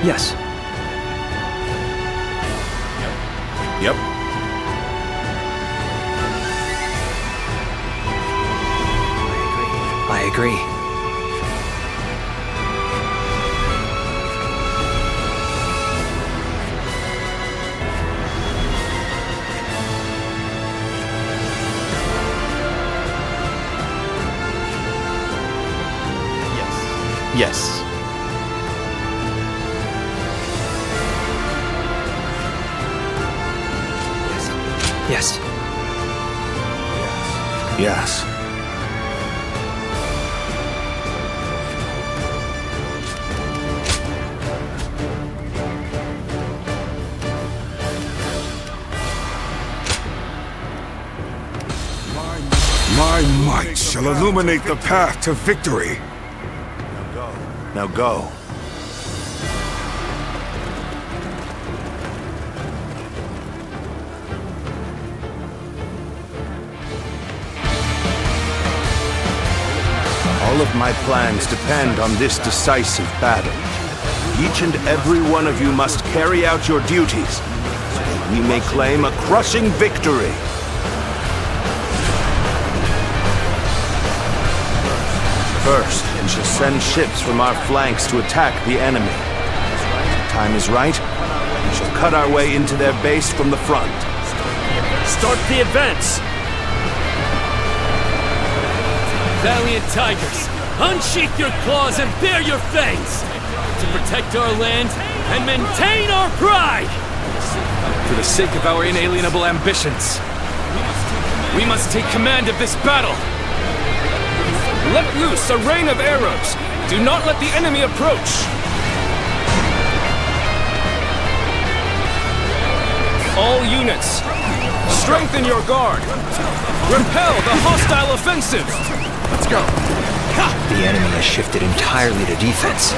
Yes. Yep. I agree. Yes. Yes. Yes. My might shall illuminate the path to victory. Now go. All of my plans depend on this decisive battle. Each and every one of you must carry out your duties, so that we may claim a crushing victory. First, we shall send ships from our flanks to attack the enemy. When the time is right, we shall cut our way into their base from the front. Start the advance! Valiant tigers, unsheath your claws and bare your fangs! To protect our land and maintain our pride! For the sake of our inalienable ambitions, we must take command of this battle! Let loose a rain of arrows! Do not let the enemy approach! All units, strengthen your guard! Repel the hostile offensive! Let's go! The enemy has shifted entirely to defense.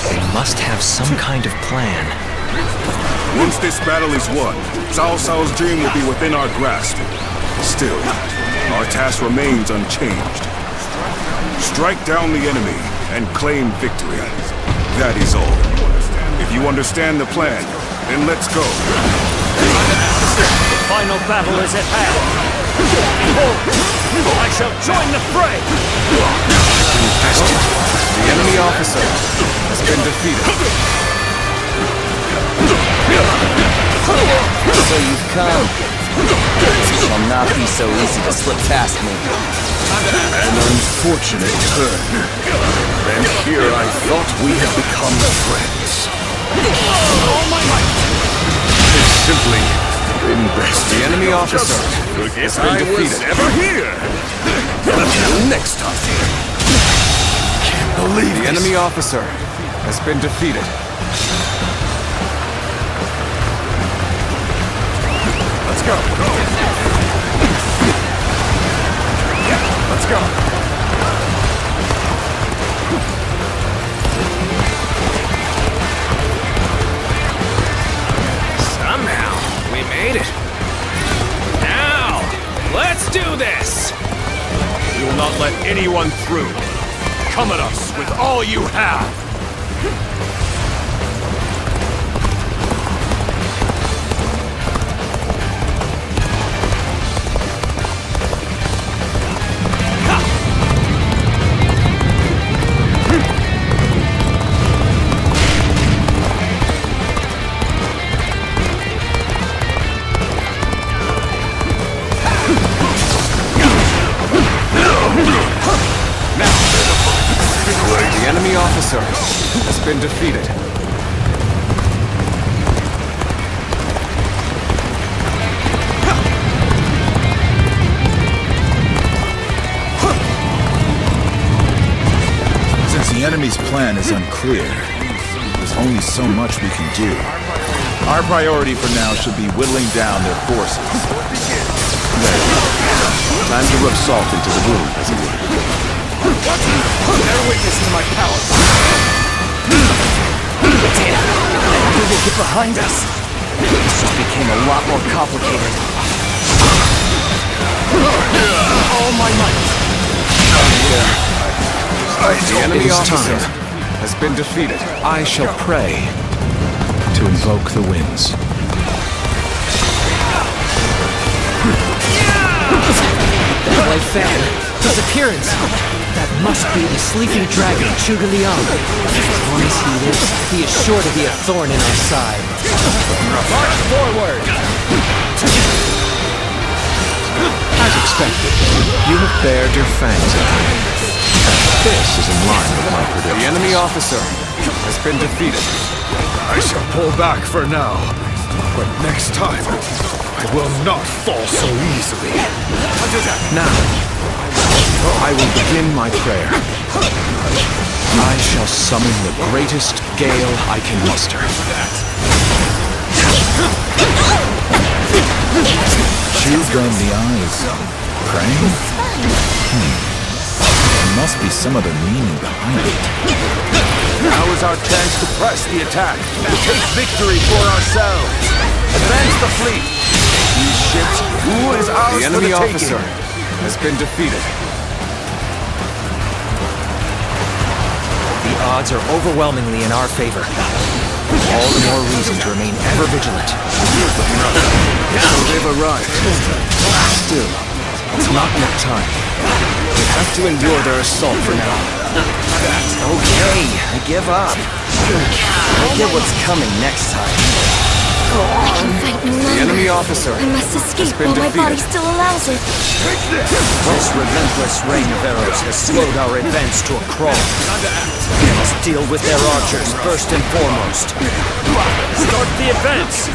They must have some kind of plan. Once this battle is won, Cao Cao's dream will be within our grasp. Still, our task remains unchanged. Strike down the enemy and claim victory. That is all. If you understand the plan, then let's go. The final battle is at hand. Behold, I shall join the fray! The enemy officer has been defeated. So you've come. It shall not be so easy to slip past me. An unfortunate turn. And here I thought we had become friends. All my might! It's simply been best. The enemy officer has been defeated. Ever here. Next time. Can't believe the enemy officer has been defeated. Let's go. Let's go. Somehow, we made it. Now, let's do this! We will not let anyone through. Come at us with all you have! The enemy officer has been defeated. Since the enemy's plan is unclear, there's only so much we can do. Our priority for now should be whittling down their forces. There. Time to rub salt into the wound, as it were. Bear witness to my power. Damn! Who will get behind us? This just became a lot more complicated. All my might. The enemy officer has been defeated. I shall pray to invoke the winds. That white fan! His appearance! That must be the sleeping dragon, Zhuge Liang. As long as he lives, he is sure to be a thorn in our side. March forward! As expected, you have bared your fangs at me. This is in line with my predictions. The enemy officer has been defeated. I shall pull back for now, but next time, I will not fall so easily. Now, I will begin my prayer. I shall summon the greatest gale I can muster. She's got the eyes. Praying? There must be some other meaning behind it. Now is our chance to press the attack. Take victory for ourselves. Advance the fleet. These ships, who is ours The enemy officer has been defeated. The odds are overwhelmingly in our favor. All the more reason to remain ever vigilant. So they've arrived. Still, it's not yet time. We have to endure their assault for now. Okay, I give up. I'll get what's coming next time. I can fight no longer. The enemy officer I must escape has been while my body defeated. still allows it. This relentless rain of arrows has slowed our advance to a crawl. We must deal with their archers first and foremost. Start the advance!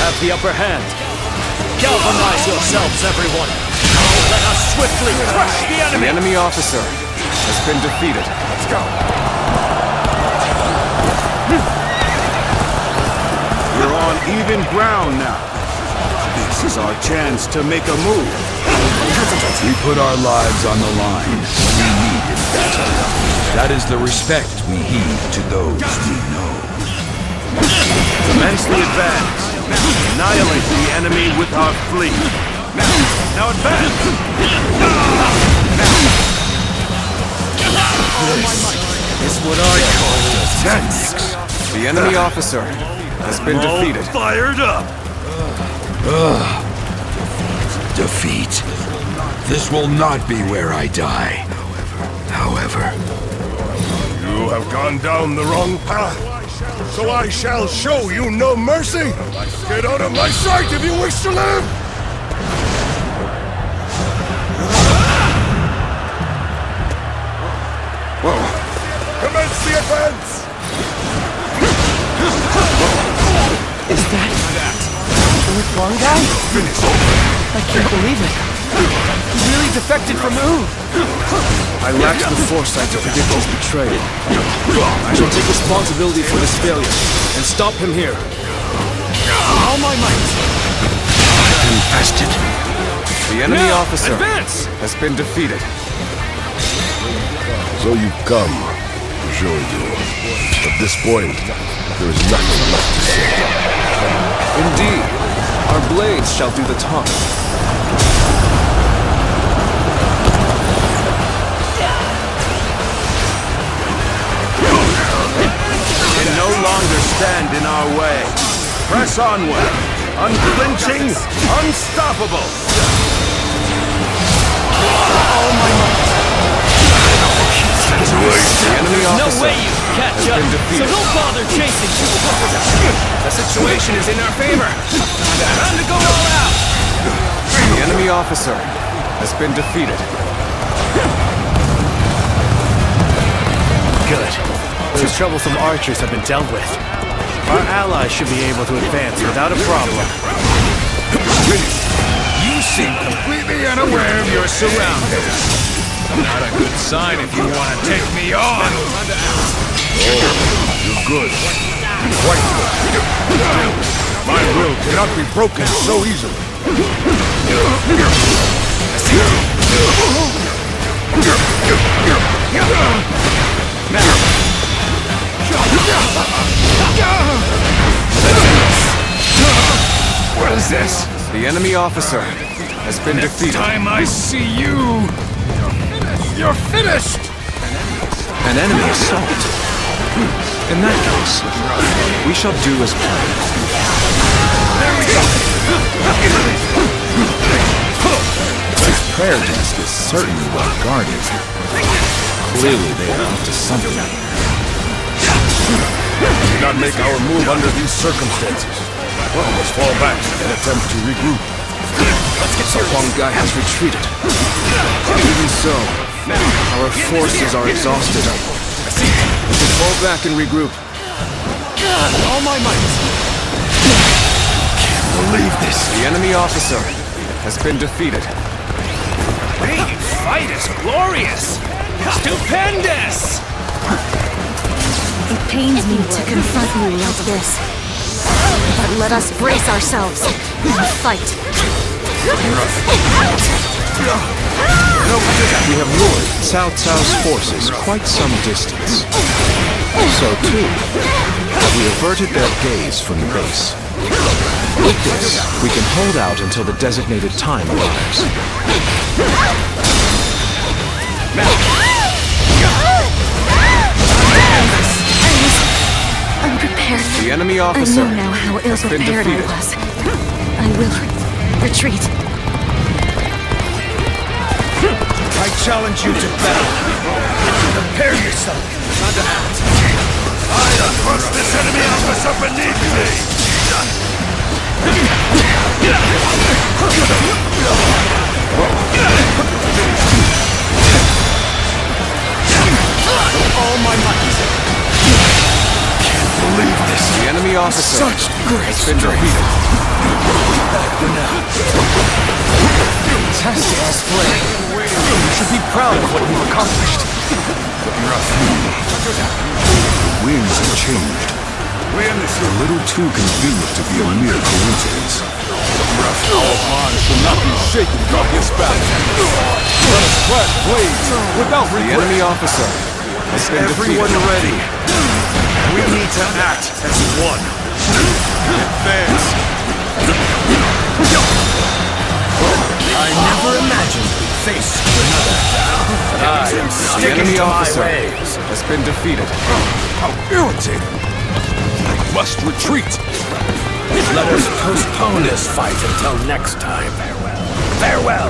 Have the upper hand. Galvanize yourselves, everyone! Let us swiftly crush the The enemy! enemy officer has been defeated. Let's go. We're on even ground now. This is our chance to make a move. We put our lives on the line when we need in battle. That is the respect we heed to those we know. Commence the advance. Annihilate the enemy with our fleet. Now advance! This is what I call intense. The enemy officer has been defeated. Fired up! Defeat. This will not be where I die. However, You have gone down the wrong path, so I shall show you no mercy. Get out of my sight if you wish to live! Commence the advance! Is that Earth One guy? I can't believe it. He really defected from Oom. I lacked the foresight to predict his betrayal. I shall take responsibility for this failure and stop him here. All my might! infested. The enemy Now, officer advance! has been defeated. So you've come, Zhou. At this point, there is nothing left to say. Indeed, our blades shall do the talking. Can no longer stand in our way. Press onward. Unflinching, unstoppable. The enemy No officer way you can catch has up, been so defeated. don't bother chasing. The situation is in our favor. Time to go all out! The enemy officer has been defeated. Good. Those troublesome archers have been dealt with. Our allies should be able to advance without a problem. You seem completely unaware of your surroundings. Not a good sign if you want to take me on. You're good. Quite good. My will cannot be broken so easily. What is this? The enemy officer has been defeated. Next time I see you, you're finished! An enemy assault. In that case, we shall do as planned. There we go! This prayer desk is certainly well guarded. Clearly they are up to something. We did not make our move under these circumstances. We must fall back and attempt to regroup. Let's get here. Huang Gai has retreated. Even so, our forces are exhausted. We should fall back and regroup. All my might! Can't believe this. The enemy officer has been defeated. The way you fight is glorious! Stupendous! It pains me to confront you like this. But let us brace ourselves and fight. We have lured Cao Cao's forces quite some distance. So too, have we averted their gaze from the base. With this, we can hold out until the designated time arrives. Unprepared. The enemy officer I know now how ill-prepared I was. I will retreat. I challenge you to battle. Prepare yourself. Time to act. I crush this enemy officer beneath me. All my might! Can't believe this. The enemy officer has been defeated. Fantastic display. You should be proud of what you've accomplished. Winds have changed. A little too convenient to be a mere coincidence. Our minds should not be shaken by this battle. Let us clash blades without regret. The enemy officer has been Everyone defeated. ready. We need to act as one. Advance. I never imagined we'd face another. But I am The sticking enemy to my officer ways. has been defeated. How irritating. I must retreat. Let us postpone this fight until next time. Farewell.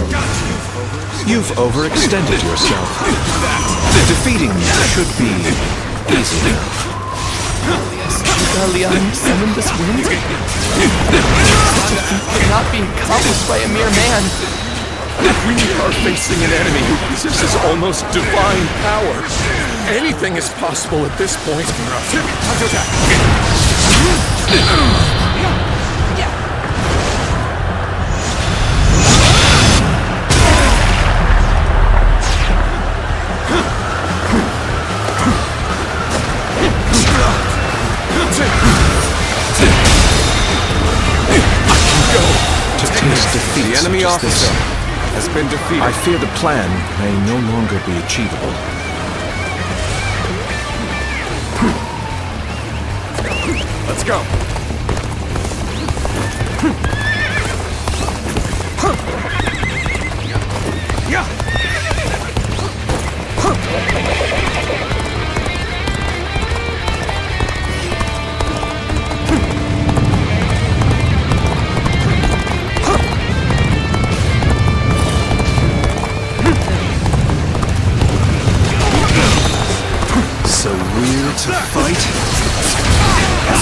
You've overextended yourself. Defeating me should be easy enough. Liang summoned this wind? Defeat cannot be accomplished by a mere man. We are facing an enemy who possesses almost divine power. Anything is possible at this point. To taste defeat. The enemy officer has been defeated. I fear the plan may no longer be achievable. Let's go. So weird to fight?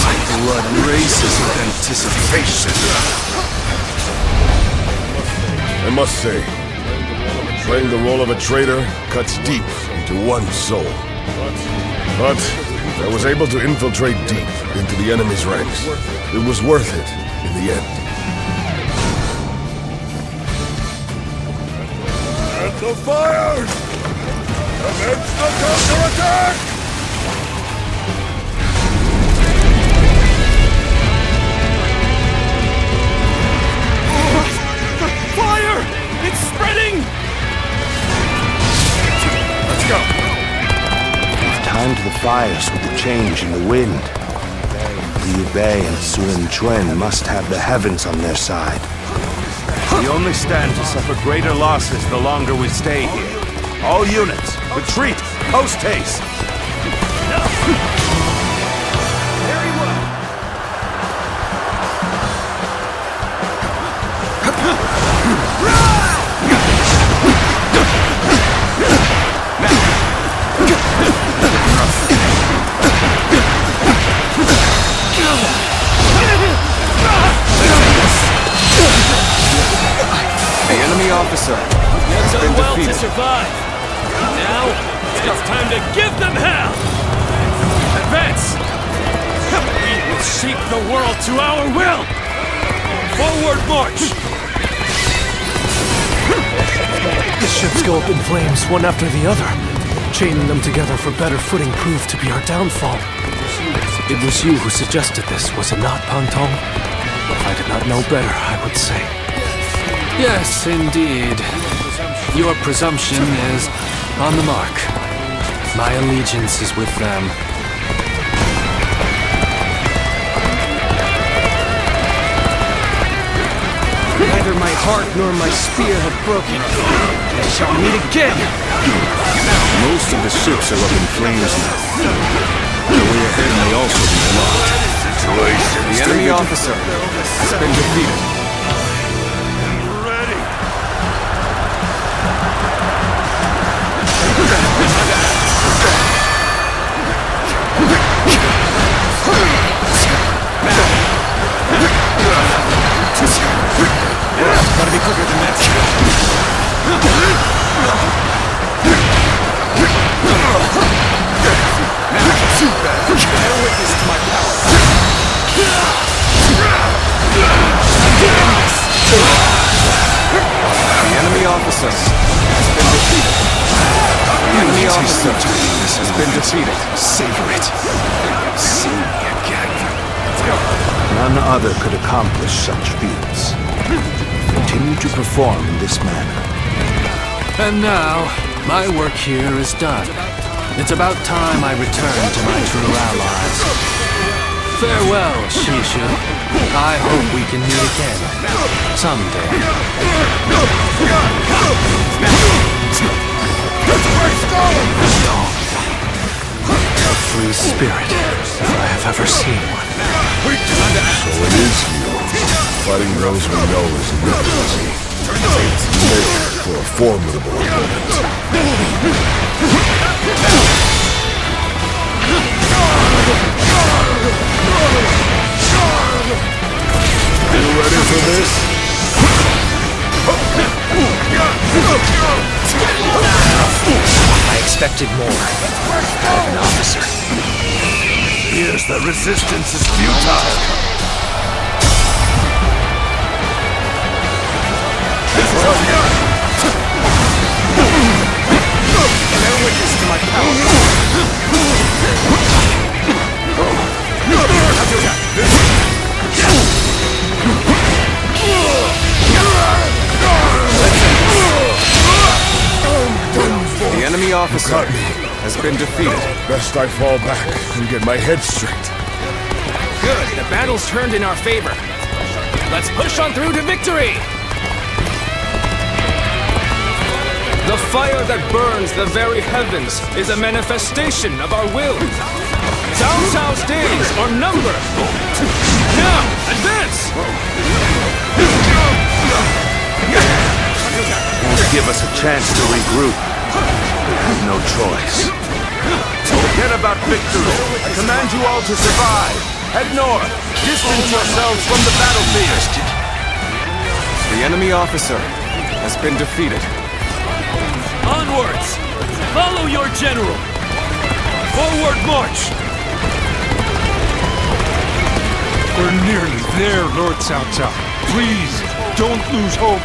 My blood races with anticipation. I must say, playing the role of a traitor cuts deep into one's soul. But I was able to infiltrate deep into the enemy's ranks. It was worth it in the end. At the fires! Commence the counterattack! Fire! It's spreading! fires with the change in the wind. Liu Bei and Sun Quan must have the heavens on their side. We only stand to suffer greater losses the longer we stay here. All units, retreat, post haste! Very well. The enemy officer has been Well to defeated. survive. Now, it's time to give them hell! Advance! We will shape the world to our will! Forward march! The ships go up in flames, one after the other. Chaining them together for better footing proved to be our downfall. It was you who suggested this, was it not, Pantong? If I did not know better, I would say. Yes, indeed. Your presumption is on the mark. My allegiance is with them. Neither my heart nor my spear have broken. We shall meet again! Most of the ships are up in flames now. The way ahead may also be blocked. The enemy officer has been defeated. Gotta be quicker than that. Bear witness to my power. The enemy officer has been defeated. The enemy officer has been defeated. Savor it. See me again. None other could accomplish such feats. Continue to perform in this manner. And now, my work here is done. It's about time I return to my true allies. Farewell, Shishu. I hope we can meet again. Someday. A free spirit, if I have ever seen one. So it is you. Fighting those we know is never easy. Make for a formidable opponent. You ready for this? I expected more out of an officer. Here's the resistance is futile. Bear witness to my power. The enemy officer has been defeated. Best I fall back and get my head straight. Good, the battle's turned in our favor. Let's push on through to victory! The fire that burns the very heavens is a manifestation of our will. Cao Cao's days are numbered. Now, advance! Won't give us a chance to regroup. We have no choice. Forget about victory. I command you all to survive. Head north. Distance yourselves from the battlefield. The enemy officer has been defeated. Onwards! Follow your general! Forward march! We're nearly there, Lord Cao Cao. Please, don't lose hope.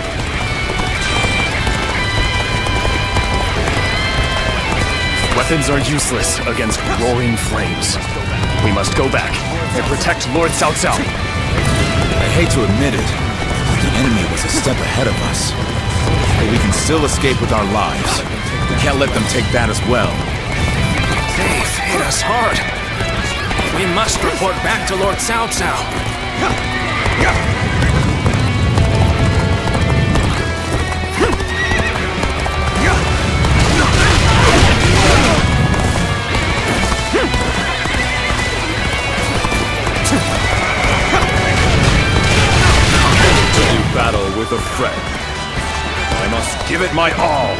Weapons are useless against roaring flames. We must go back and protect Lord Cao Cao. I hate to admit it, the enemy was a step ahead of us. But we can still escape with our lives. We can't let them take that as well. Dave, hit us hard. We must report back to Lord Cao Cao. To do battle with a friend, I must give it my all.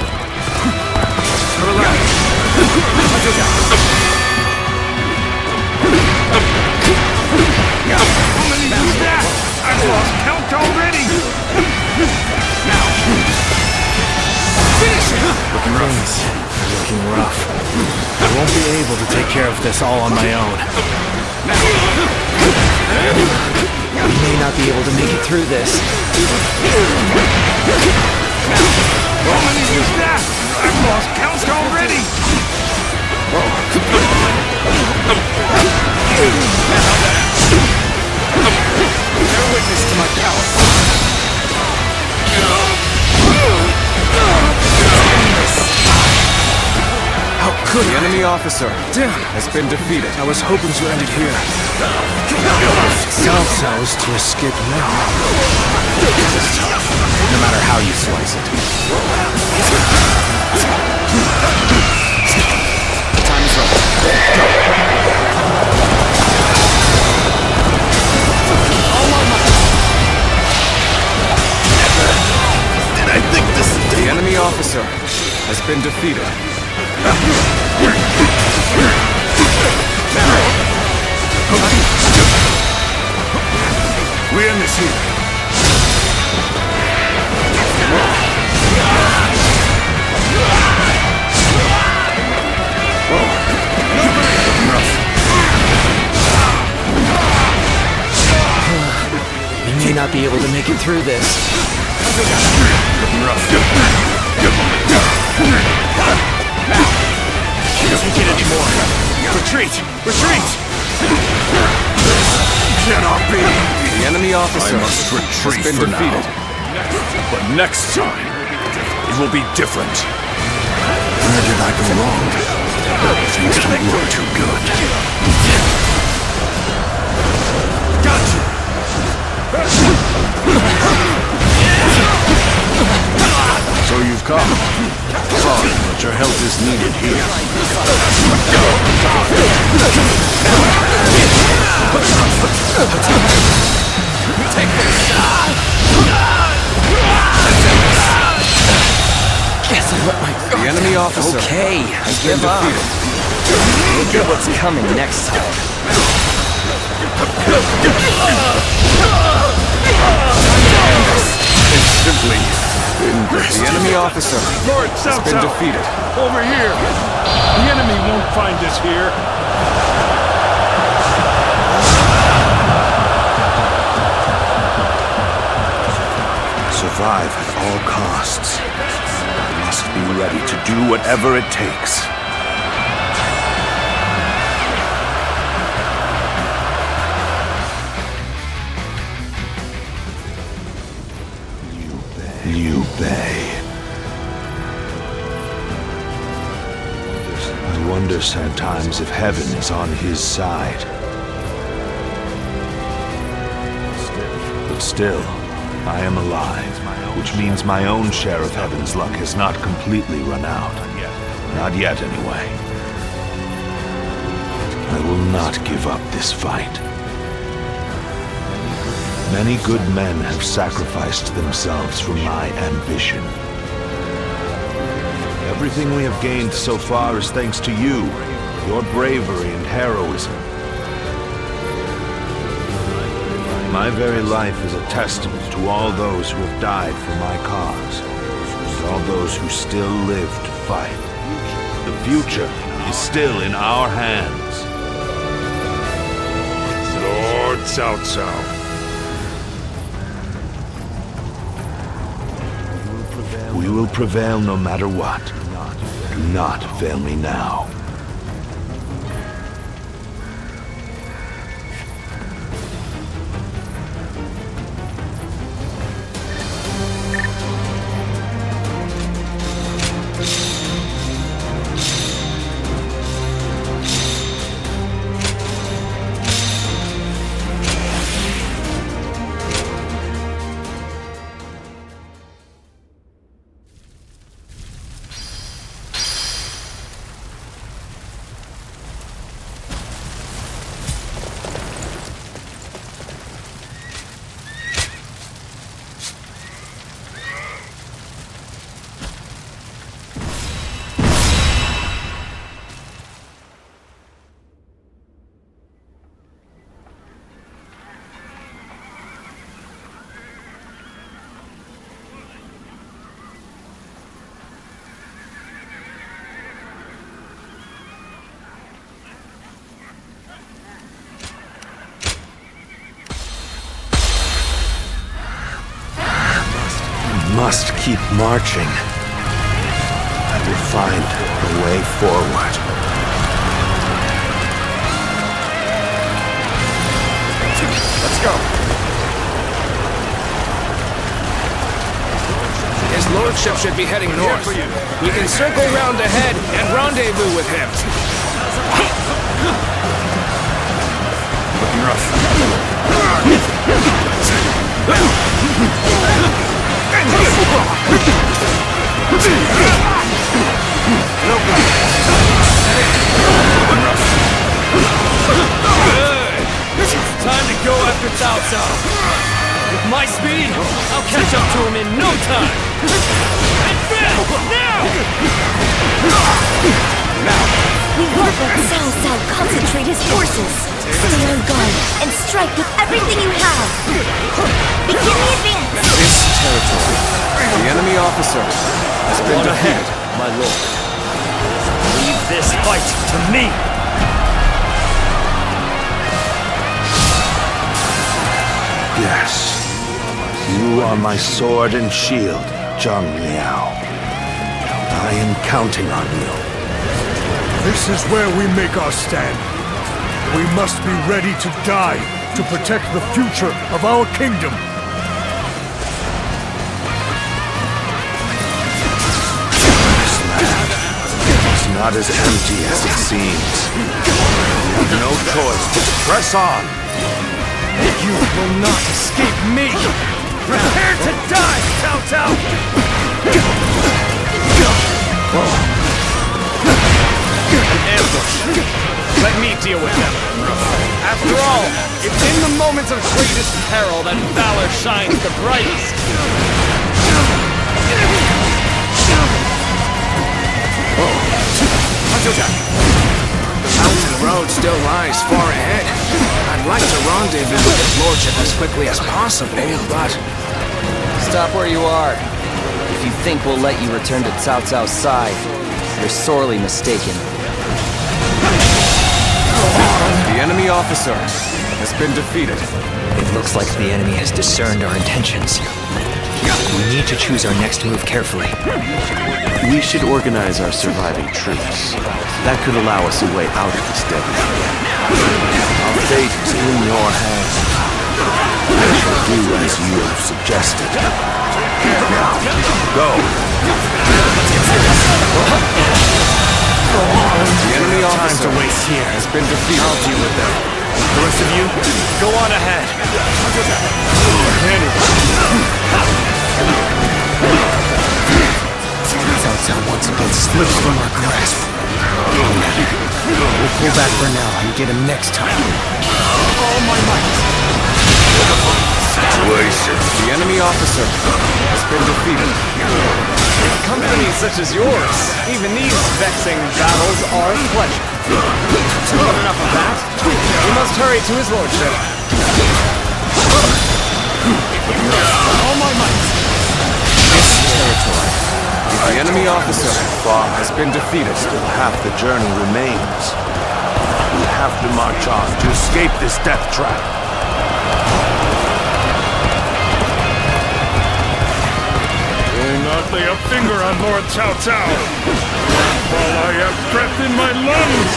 How many is that? I've lost count already! Now! Finish it! Things are looking rough. I won't be able to take care of this all on my own. We may not be able to make it through this. How many is that? I've lost count already! Bear witness to my power. How could The enemy officer has been defeated. I was hoping to end it here. Cao Cao is to escape now. This is tough, no matter how you slice it. Time is up. All my might. Did I think this is The enemy officer has been defeated. We end this here. We may not be able to make it through this. Can't take it anymore. Retreat! Retreat! Cannot be! The enemy officer I must retreat has been for defeated. now. But next time, it will be different. Where did I go wrong? Things don't look too good. Gotcha! So you've come. Sorry, but your help is needed here. Guess I let my guard. The enemy officer Okay, has been give up. defeated. Look at what's coming next time. It's simply The enemy officer Lord has Cao been Cao! defeated. Over here! The enemy won't find us here. Survive at all costs. I must be ready to do whatever it takes. Liu Bei. I wonder sometimes if heaven is on his side. But still, I am alive, which means my own share of heaven's luck has not completely run out. Not yet, anyway. I will not give up this fight. Many good men have sacrificed themselves for my ambition. Everything we have gained so far is thanks to you, your bravery and heroism. My very life is a testament to all those who have died for my cause, and all those who still live to fight. The future is still in our hands. Lord Cao Cao. We will prevail no matter what. Do not fail me now. must keep marching. I will find a way forward. Let's go. His lordship should be heading north. We can circle round ahead and rendezvous with him. Looking rough. Time to go after Cao Cao. With my speed, I'll catch up to him in no time. Advance now! We won't let Cao Cao concentrate his forces. Stay on guard and strike with everything you have. Begin the advance. This territory, the enemy officer has been defeated, my lord. Leave this fight to me! Yes. You are my sword and shield, Zhang Liao. I am counting on you. This is where we make our stand. We must be ready to die to protect the future of our kingdom. This land is not as empty as it seems. You have no choice but to press on. You will not escape me! Prepare to die, Cao Cao! Ambush. Let me deal with them. After all, it's in the moments of greatest peril that valor shines the brightest. The mountain road still lies far ahead. I'd like to rendezvous with his lordship as quickly as possible, but... Stop where you are. If you think we'll let you return to Cao Cao's side, you're sorely mistaken. The enemy officer has been defeated. It looks like the enemy has discerned our intentions. We need to choose our next move carefully. We should organize our surviving troops. That could allow us a way out of this deadly. Our fate is in your hands. I shall do as you have suggested. Now, go! The enemy officer Time to waste here. has been defeated. I'll deal with them. The rest of you, go on ahead. Cao Cao once again slips from our grasp. We'll pull back for now and get him next time. All my might. The enemy officer has been defeated. With company such as yours, even these vexing battles are a pleasure. But enough of that. We must hurry to his lordship. All my might. This territory, the enemy officer has been defeated. Still half the journey remains. We have to march on to escape this death trap. Do not lay a finger on Lord Cao Cao, while I have breath in my lungs!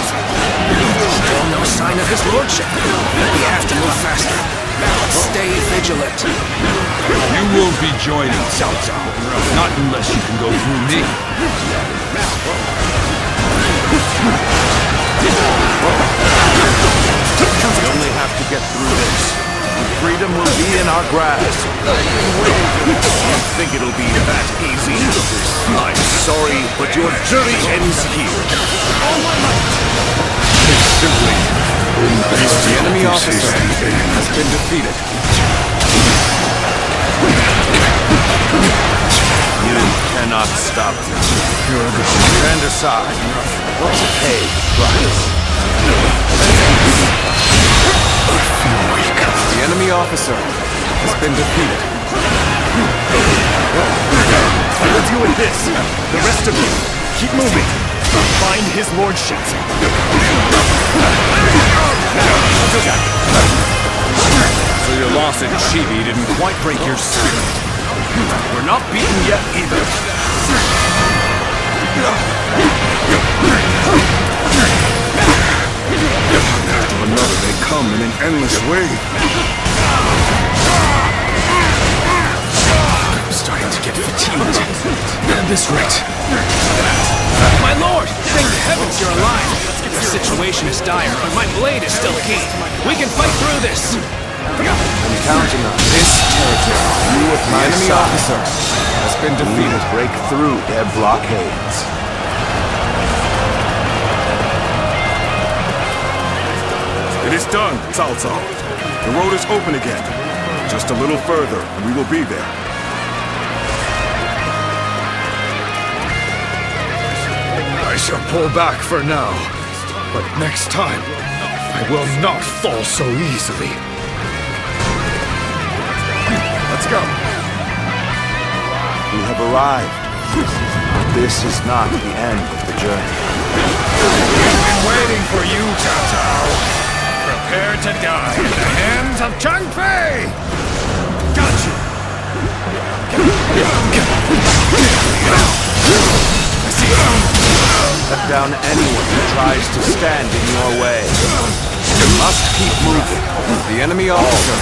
Still no sign of his lordship. We have to move faster. Stay vigilant. You won't be joining Cao Cao. Not unless you can go through me. We only have to get through this. Freedom will be in our grasp. You think it'll be that easy? I'm sorry, but your journey ends here. The enemy officer has been defeated. You cannot stop me. Stand aside. Pay the price. The enemy officer has been defeated. We'll deal with this. The rest of you, keep moving. Find his lordship. So your loss at Chibi didn't quite break your spirit. We're not beaten yet either. Another may come in an endless wave. I'm starting to get fatigued. At this rate. My lord! Thank heavens you're alive! The situation is dire, but my blade is still keen. We can fight through this! I'm counting on this territory. You with my enemy officer has been defeated. Break through their blockades. It is done, Cao Cao. The road is open again. Just a little further, and we will be there. I shall pull back for now, but next time, I will not fall so easily. Let's go. We have arrived. This is not the end of the journey. We've been waiting for you, Cao Cao. Prepare to die in the hands of Chang Fei! Gotcha! Cut down anyone who tries to stand in your way. You must keep moving. The enemy officer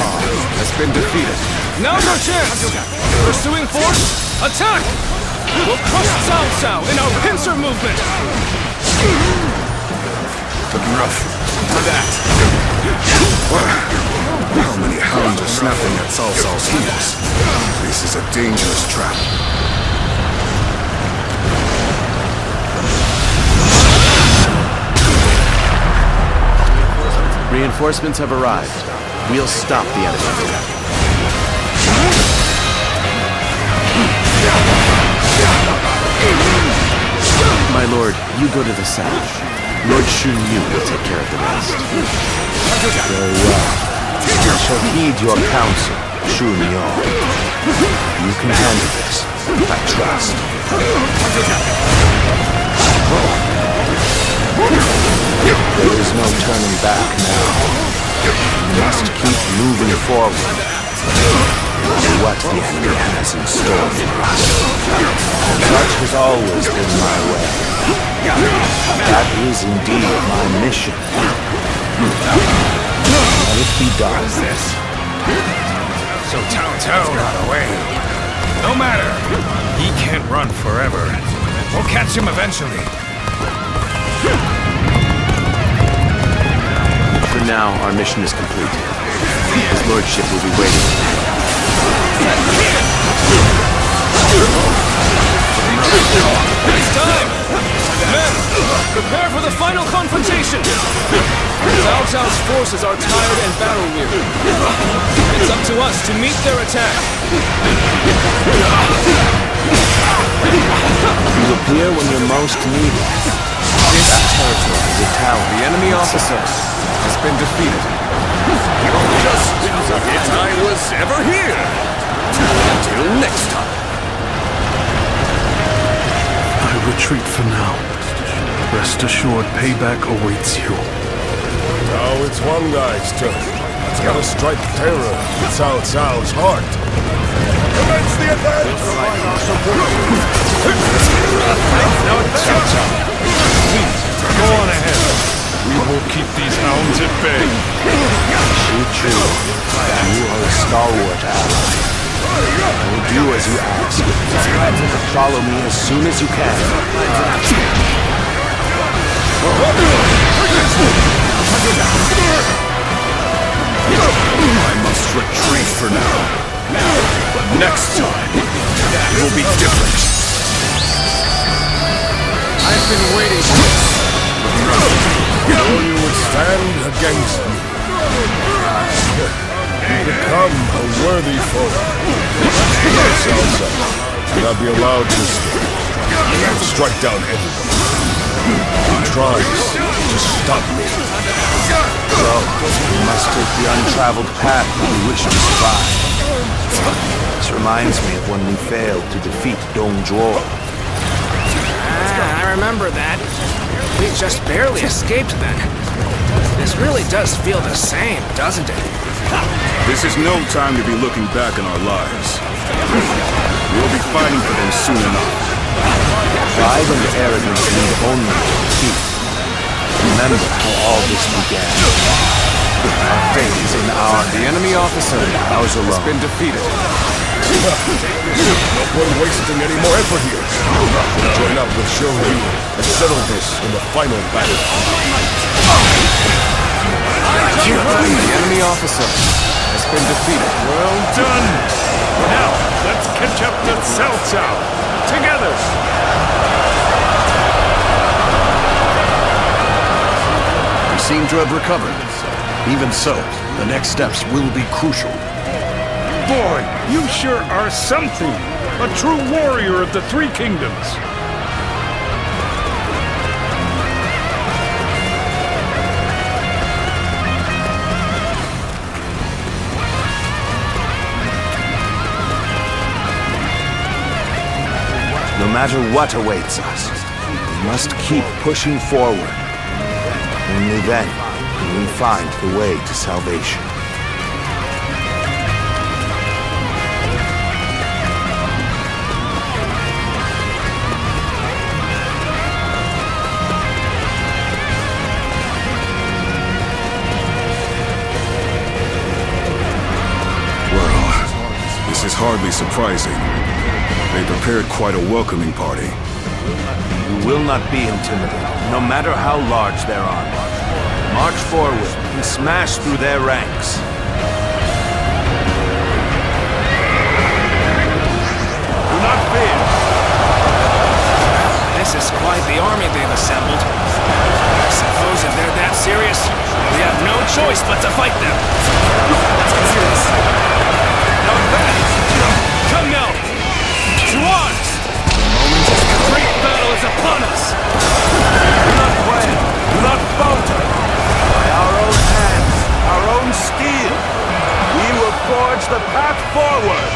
has been defeated. Now's our chance! Pursuing force, attack! We'll crush Cao Cao in our pincer movement! Looking rough. For that. How many hounds are snapping at Cao Cao's heels? This is a dangerous trap. Reinforcements have arrived. We'll stop the enemy. My lord, you go to the south. Lord Shun Yu will take care of the rest. Very well. I shall heed your counsel, Shun Yu. You can handle this. I trust. There is no turning back now. We must keep moving forward. What the enemy has in store for us. Such has always been my way. That is indeed my mission. Let it be done. What is this? So Cao Cao got away. No matter. He can't run forever. We'll catch him eventually. For now, our mission is complete. His lordship will be waiting. It's time! Men, prepare for the final confrontation! Cao Cao's forces are tired and battle-weary. It's up to us to meet their attack. You appear when you're most needed. This territory is a tower. The enemy officer has been defeated. Just if I was ever here! Until next time. I retreat for now. Rest assured, payback awaits you. Now it's one guy's turn. It's gotta strike terror in Cao Cao's heart. Commence the advance! Now it's Cao Cao. Please, go on ahead. We will keep these hounds at bay. Chu, you are a stalwart ally. I will do as you ask. Follow me as soon as you can. I must retreat for now. But next time, it will be different. I've been waiting for this. So you would stand against me. You become a worthy foe. Cao Cao should not be allowed to strike down anyone who tries to stop me. So, we must take the untraveled path if we wish to survive. This reminds me of when we failed to defeat Dong Zhuo. I remember that. We just barely escaped then. This really does feel the same, doesn't it? This is no time to be looking back on our lives. fighting for them soon enough. Pride and arrogance lead only to defeat. Remember how all this began. Our fate is in our... The enemy officer has been defeated. No point wasting any more effort here. We'll join up with Zhou Yu and settle this in the final battle. The enemy officer has been defeated. Well done! Now, let's catch up to Cao Cao! Together! We seem to have recovered. Even so, the next steps will be crucial. Boy, you sure are something! A true warrior of the Three Kingdoms! No matter what awaits us, we must keep pushing forward. Only then will we find the way to salvation. Well, this is hardly surprising. They prepared quite a welcoming party. You will not be intimidated, no matter how large their army. March forward and smash through their ranks. Do not fear! This is quite the army they've assembled. I suppose if they're that serious, we have no choice but to fight them. Let's get serious. Now back! Come now! To arms! The great battle is upon us! Do not quail, do not falter. By our own hands, our own steel, we will forge the path forward.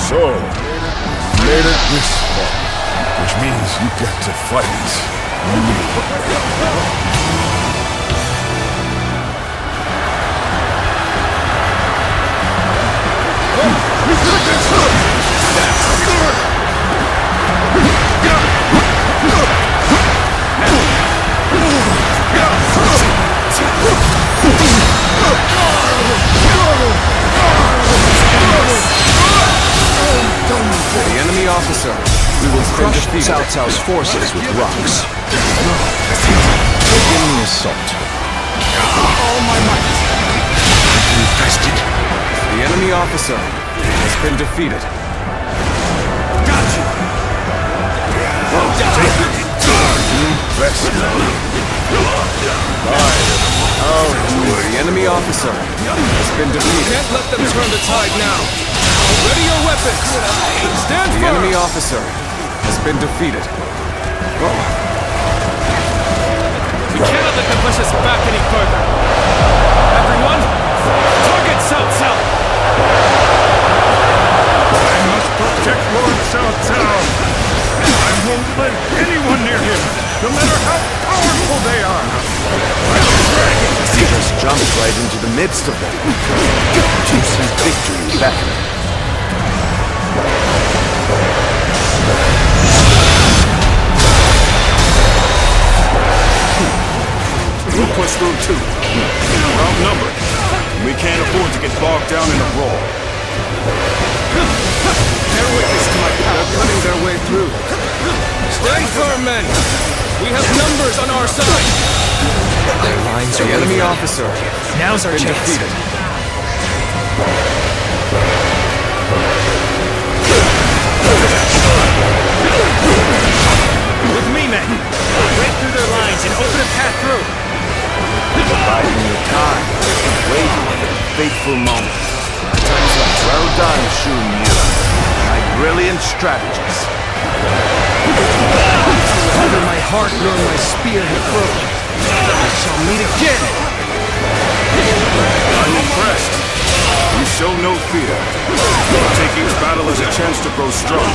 So, you made it this far, which means you get to fight. The enemy officer, We will crush Cao Cao's forces with rocks. Begin the assault. all my might. You tested. The enemy officer has been defeated. Got you! The enemy officer has been defeated. Can't let them turn the tide now. Ready your weapons. Stand firm. The enemy officer has been defeated. We cannot let them push us back any further. Everyone, target Cao Cao. I must protect Lord Cao Cao. I won't let anyone near him, no matter how powerful they are. He just jumped right into the midst of them. To see victory beckoning. We'll push through too. We're outnumbered. We can't afford to get bogged down in a brawl. Bear witness to my power. They're cutting their way through. Stand firm, men. We have numbers on our side. Their lines are The enemy officer. Now's our been chance. defeated. With me, men! Break through their lines and open a path through! Biding your time, waiting for the fateful moment. Well done, Xu Yu, my brilliant strategist. Neither my heart nor my spear have broken. We shall meet again! I'm impressed. You show no fear. Take each battle as a chance to grow strong.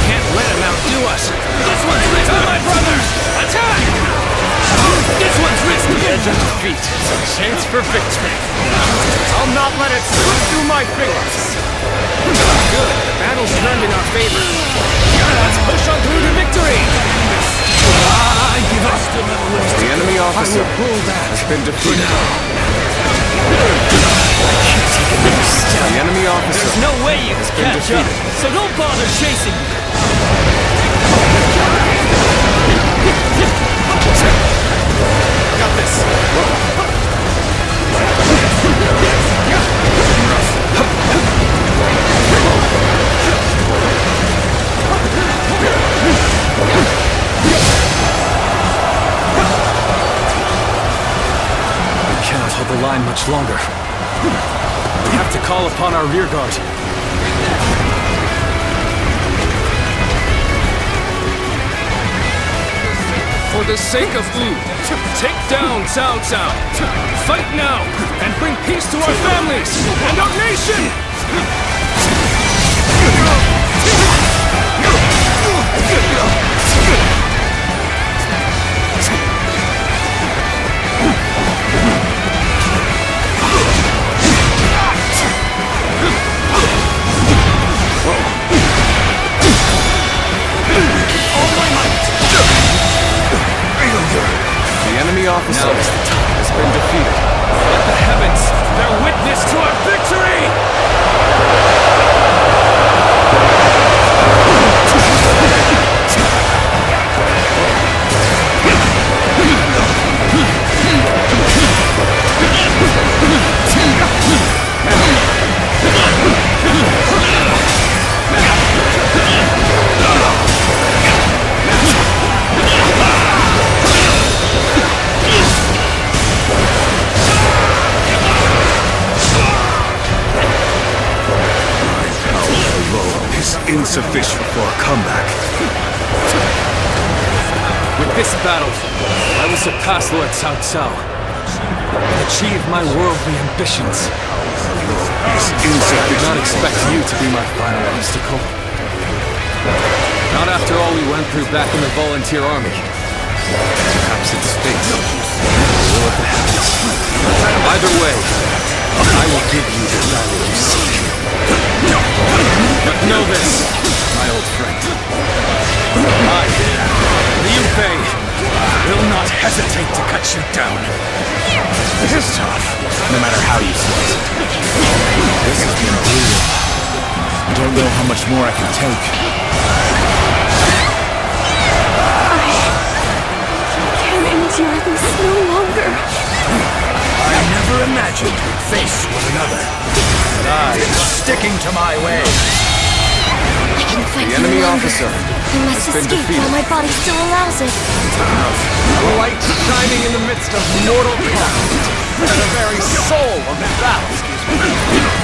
Can't let them outdo us! This one's my brothers! Attack! This one's risky. The edge of defeat. A chance for victory. I'll not let it slip through my fingers. Good. The battle's turned in our favor. Let's push on through to victory. I give up. The enemy officer has been defeated. The enemy officer There's no way you has can been catch up, defeated. so don't bother chasing me. Got this. We cannot hold the line much longer. We have to call upon our rear guard. For the sake of Wu, take down Cao Cao. Fight now and bring peace to our families and our nation! The enemy officer has been defeated. Let the heavens bear witness to our victory! Insufficient for a comeback. With this battle, I will surpass Lord Cao Cao and achieve my worldly ambitions. I did not expect you to be my final obstacle. Not after all we went through back in the volunteer army. Perhaps it's fate, or the will of the heavens. Either way, I will give you the battle you seek. But know this, my old friend. I, Liu Bei, will not hesitate to cut you down. This is tough, no matter how you slice it. This has been brutal. I don't know how much more I can take. I can't endure this no longer. I never imagined we'd face one another. But I am sticking to my way. I can fight The enemy no longer. officer I must has been escape defeated. while my body still allows it. A light shining in the midst of mortal conflict, and the very soul of the battle.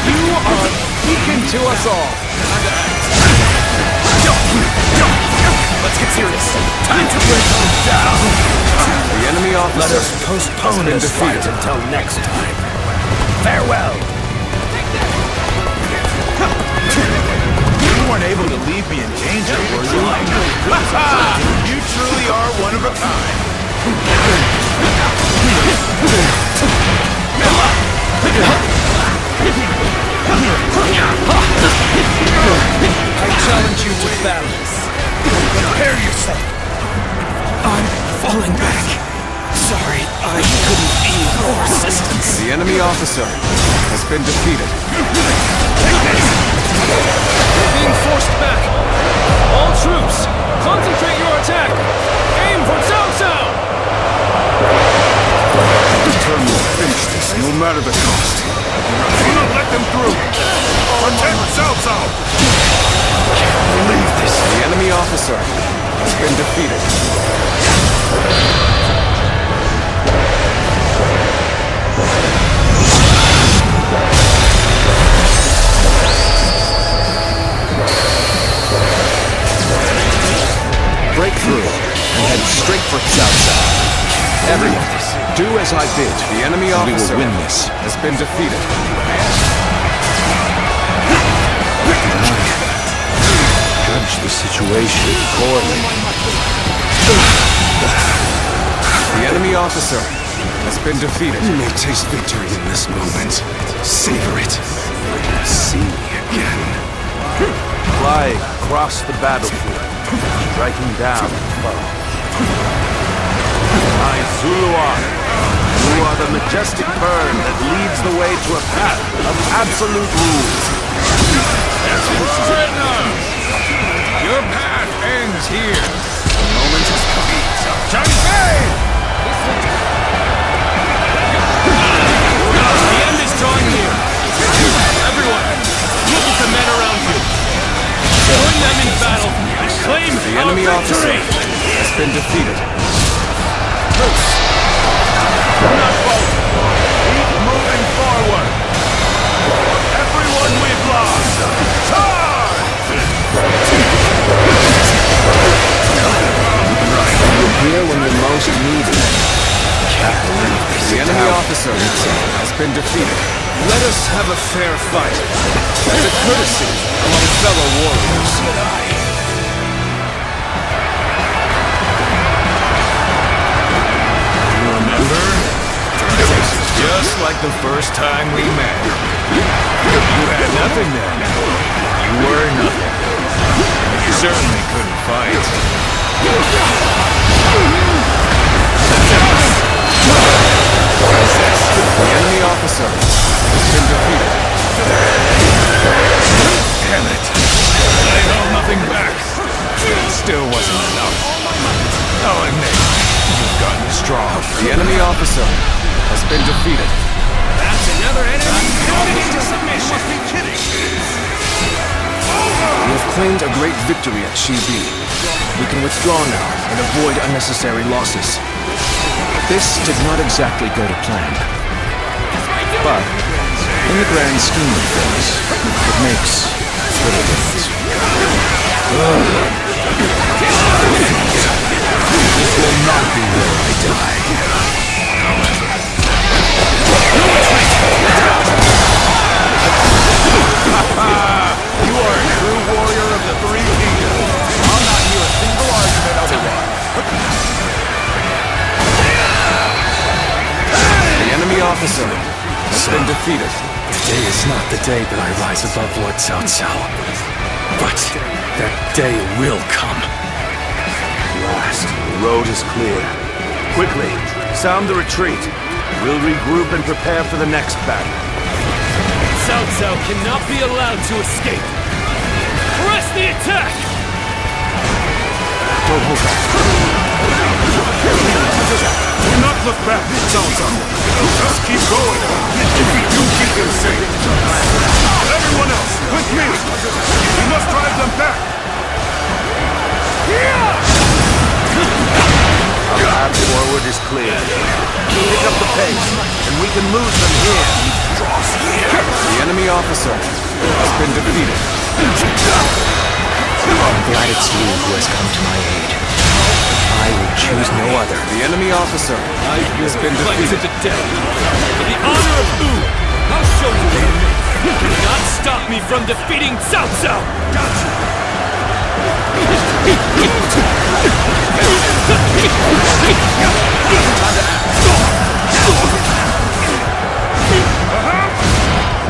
You are a beacon to us all. Let's get serious. Time to break them down. The enemy officer Let us postpone has been this fight defeated. until next time. Farewell. You weren't able to leave me in danger, were you? You truly are one of a kind. I challenge you to battle. Prepare yourself. I'm falling back. Sorry, I couldn't be more resistance. The enemy officer has been defeated. We're being forced back. All troops, concentrate your attack. Aim for Cao Cao. Determined to finish this, no matter the cost. Do not let them through. Protect Cao Cao. Believe this. The enemy officer has been defeated. Break through and head straight for Cao Cao. Everyone, do as I bid. The enemy officer We will win this. has been defeated. Judge the situation accordingly. The The enemy officer has been defeated. You may taste victory in this moment. Savor it. See me again. Fly across the battlefield, striking down the foe. I, Zuluar, you are the majestic burn that leads the way to a path of absolute rule. Your path ends here. The moment has come. Changfei! The end is drawing near. Everyone, look at the men around you. Join them in battle and claim the enemy officer has been defeated. Bruce, do not falter. Keep moving forward. Everyone we've lost, charge! You're here when you're most needed. The enemy officer has been defeated. Let us have a fair fight, as a courtesy among fellow warriors. You remember? Just like the first time we met. You had nothing then. You were nothing. You certainly couldn't fight. The enemy officer has been defeated. Damn it! I held nothing back. It still wasn't enough. I'll admit, you've gotten strong. The enemy officer has been defeated. That's another enemy goaded into submission. You must be kidding. We have claimed a great victory at Shibi. We can withdraw now and avoid unnecessary losses. This did not exactly go to plan. But, in the grand scheme of things, it makes little difference. This will not be where I die. You are a true warrior of the Three Kingdoms. I'll not hear a single argument otherwise. The enemy officer has been defeated. Today is not the day that I rise above Lord Cao Cao. But that day will come. Last, the road is clear. Quickly, sound the retreat. We'll regroup and prepare for the next battle. Cao Cao cannot be allowed to escape. Press the attack! Don't hold back. Do not look back, Cao Cao. Just keep going. If we do, keep them safe. Everyone else, with me. We must drive them back. Our path forward is clear. Pick up the pace, and we can lose them here. The enemy officer has been defeated. I'm glad it's you who has come to my aid. I will choose no other. The enemy officer has been defeated. To death. For the honor of Wu, I'll show you. You cannot stop me from defeating Cao Cao.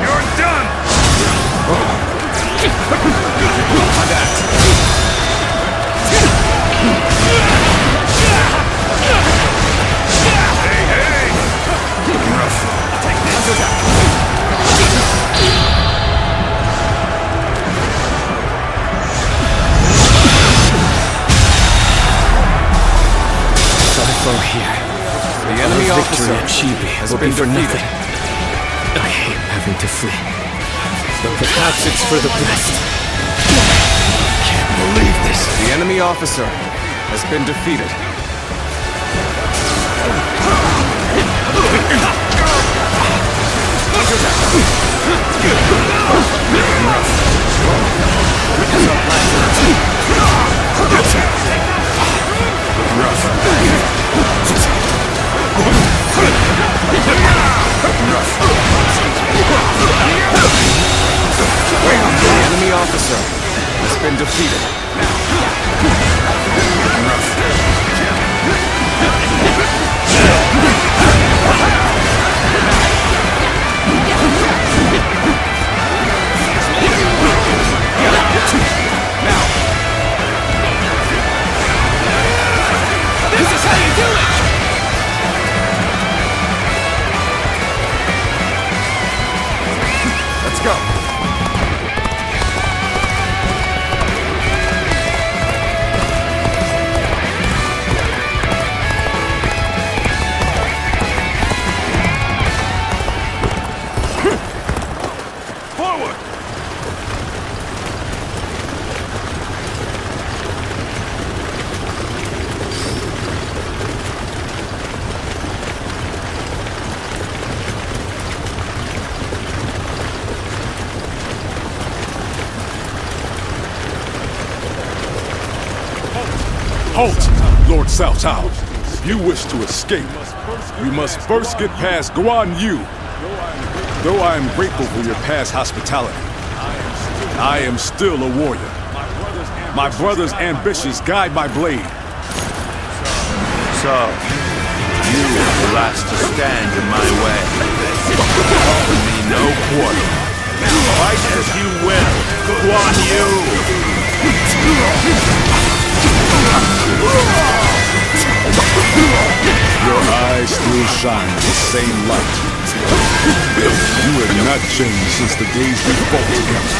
You're done. Here. The enemy officer at Chibi has will been be for defeated. nothing. I hate having to flee, but perhaps it's for the best. I can't believe this. The enemy officer has been defeated. The enemy officer has been defeated. Halt, Lord Cao Cao. If you wish to escape, you must first get past Guan Yu. Though I am grateful for your past hospitality, I am still a warrior. My brother's ambitions guide my blade. So, you are the last to stand in my way. Offer me no quarter. Fight as you will, Guan Yu! Your eyes still shine with the same light. You have not changed since the days we fought together.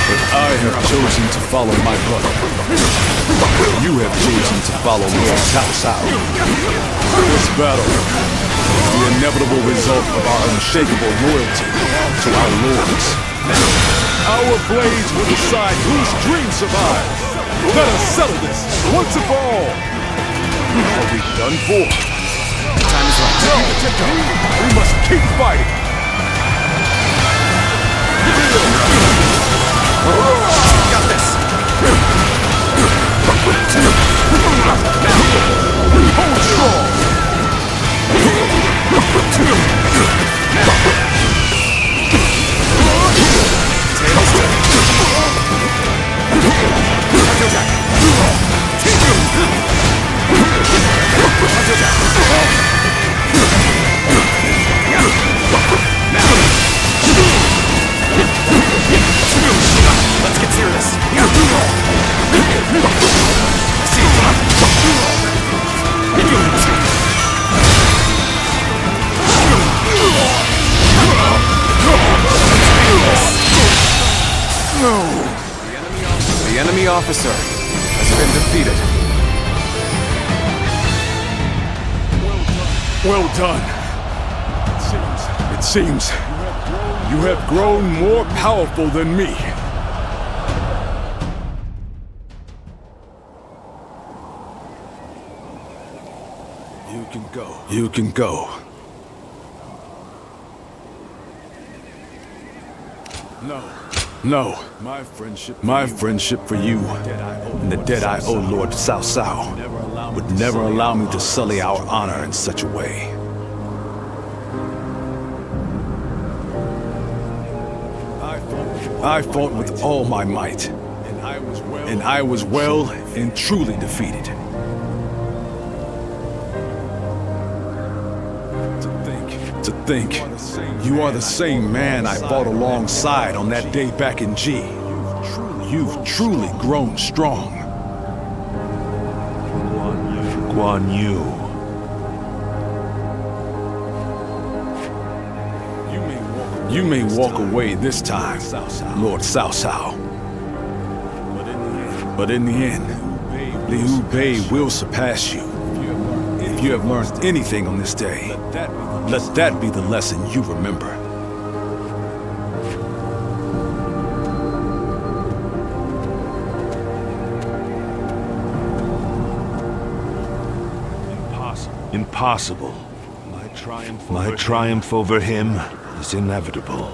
But I have chosen to follow my brother. You have chosen to follow Lord Cao Cao. This battle is the inevitable result of our unshakable loyalty to our lords. Our blades will decide whose dreams survive. Let us settle this once and for all. Are we done for? Time is right. No! We must keep fighting. Got this! Hold strong! Let's get serious. The enemy officer has been defeated. Well done. It seems you have grown more powerful than me. You can go. You can go. No. My friendship for you and the debt I owe Lord Cao Cao would never allow me to sully our honor in such a way. I fought with all my might, and I was well and truly defeated. To think, you are the same man I fought alongside on that day back in G. You've truly grown strong. Guan Yu. You may walk away this time, Lord Cao Cao. But in the end, Liu Bei will surpass you. If you have learned anything on this day, let that be the lesson you remember. Impossible. My triumph over him is inevitable.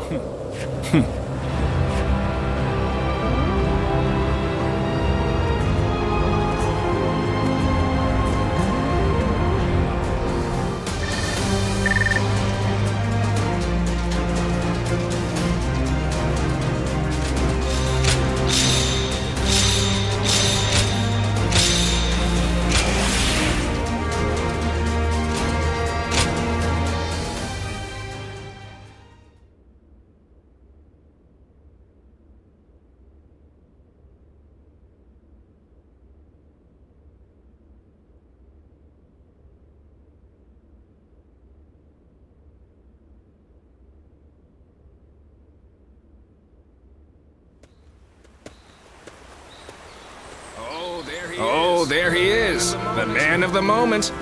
Oh, there he is, the man of the moment.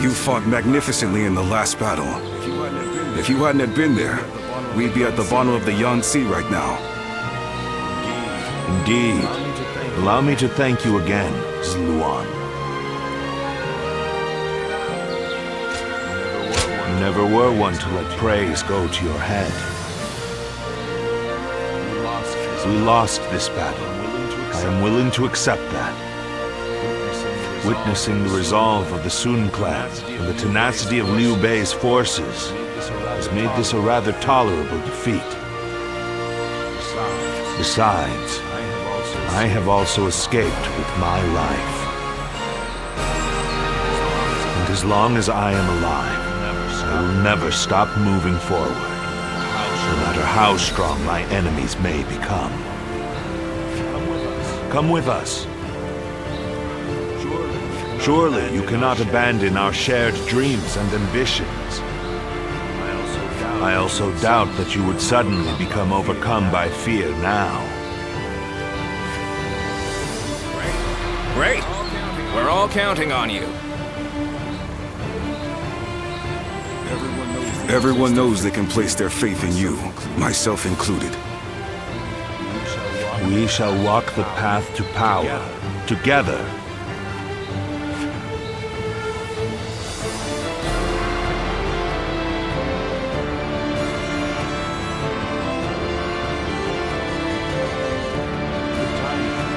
You fought magnificently in the last battle. If you hadn't been there, we'd be at the bottom of the Yangtze right now. Indeed. Allow me to thank you again, Zluan. You never were one to let praise go to your head. We lost this battle. I am willing to accept that. Witnessing the resolve of the Sun clan and the tenacity of Liu Bei's forces has made this a rather tolerable defeat. Besides, I have also escaped with my life. And as long as I am alive, I will never stop moving forward, no matter how strong my enemies may become. Come with us. Surely you cannot abandon our shared dreams and ambitions. I also doubt that you would suddenly become overcome by fear now. Great. We're all counting on you. Everyone knows they can place their faith in you, myself included. We shall walk the path to power, together.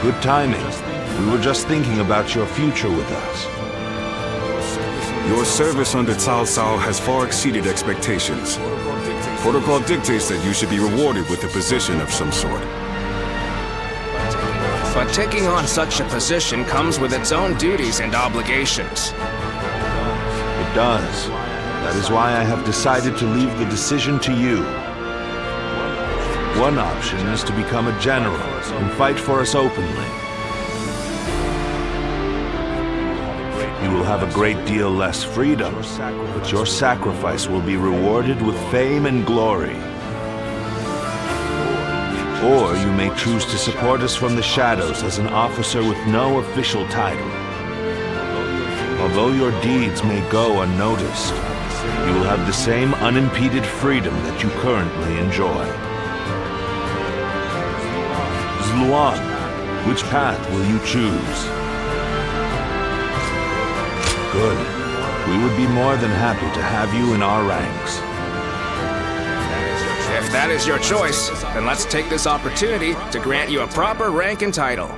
Good timing. We were just thinking about your future with us. Your service under Cao Cao has far exceeded expectations. Protocol dictates that you should be rewarded with a position of some sort. But taking on such a position comes with its own duties and obligations. It does. That is why I have decided to leave the decision to you. One option is to become a general and fight for us openly. You will have a great deal less freedom, but your sacrifice will be rewarded with fame and glory. Or you may choose to support us from the shadows as an officer with no official title. Although your deeds may go unnoticed, you will have the same unimpeded freedom that you currently enjoy. Zluan, which path will you choose? Good. We would be more than happy to have you in our ranks. If that is your choice, then let's take this opportunity to grant you a proper rank and title.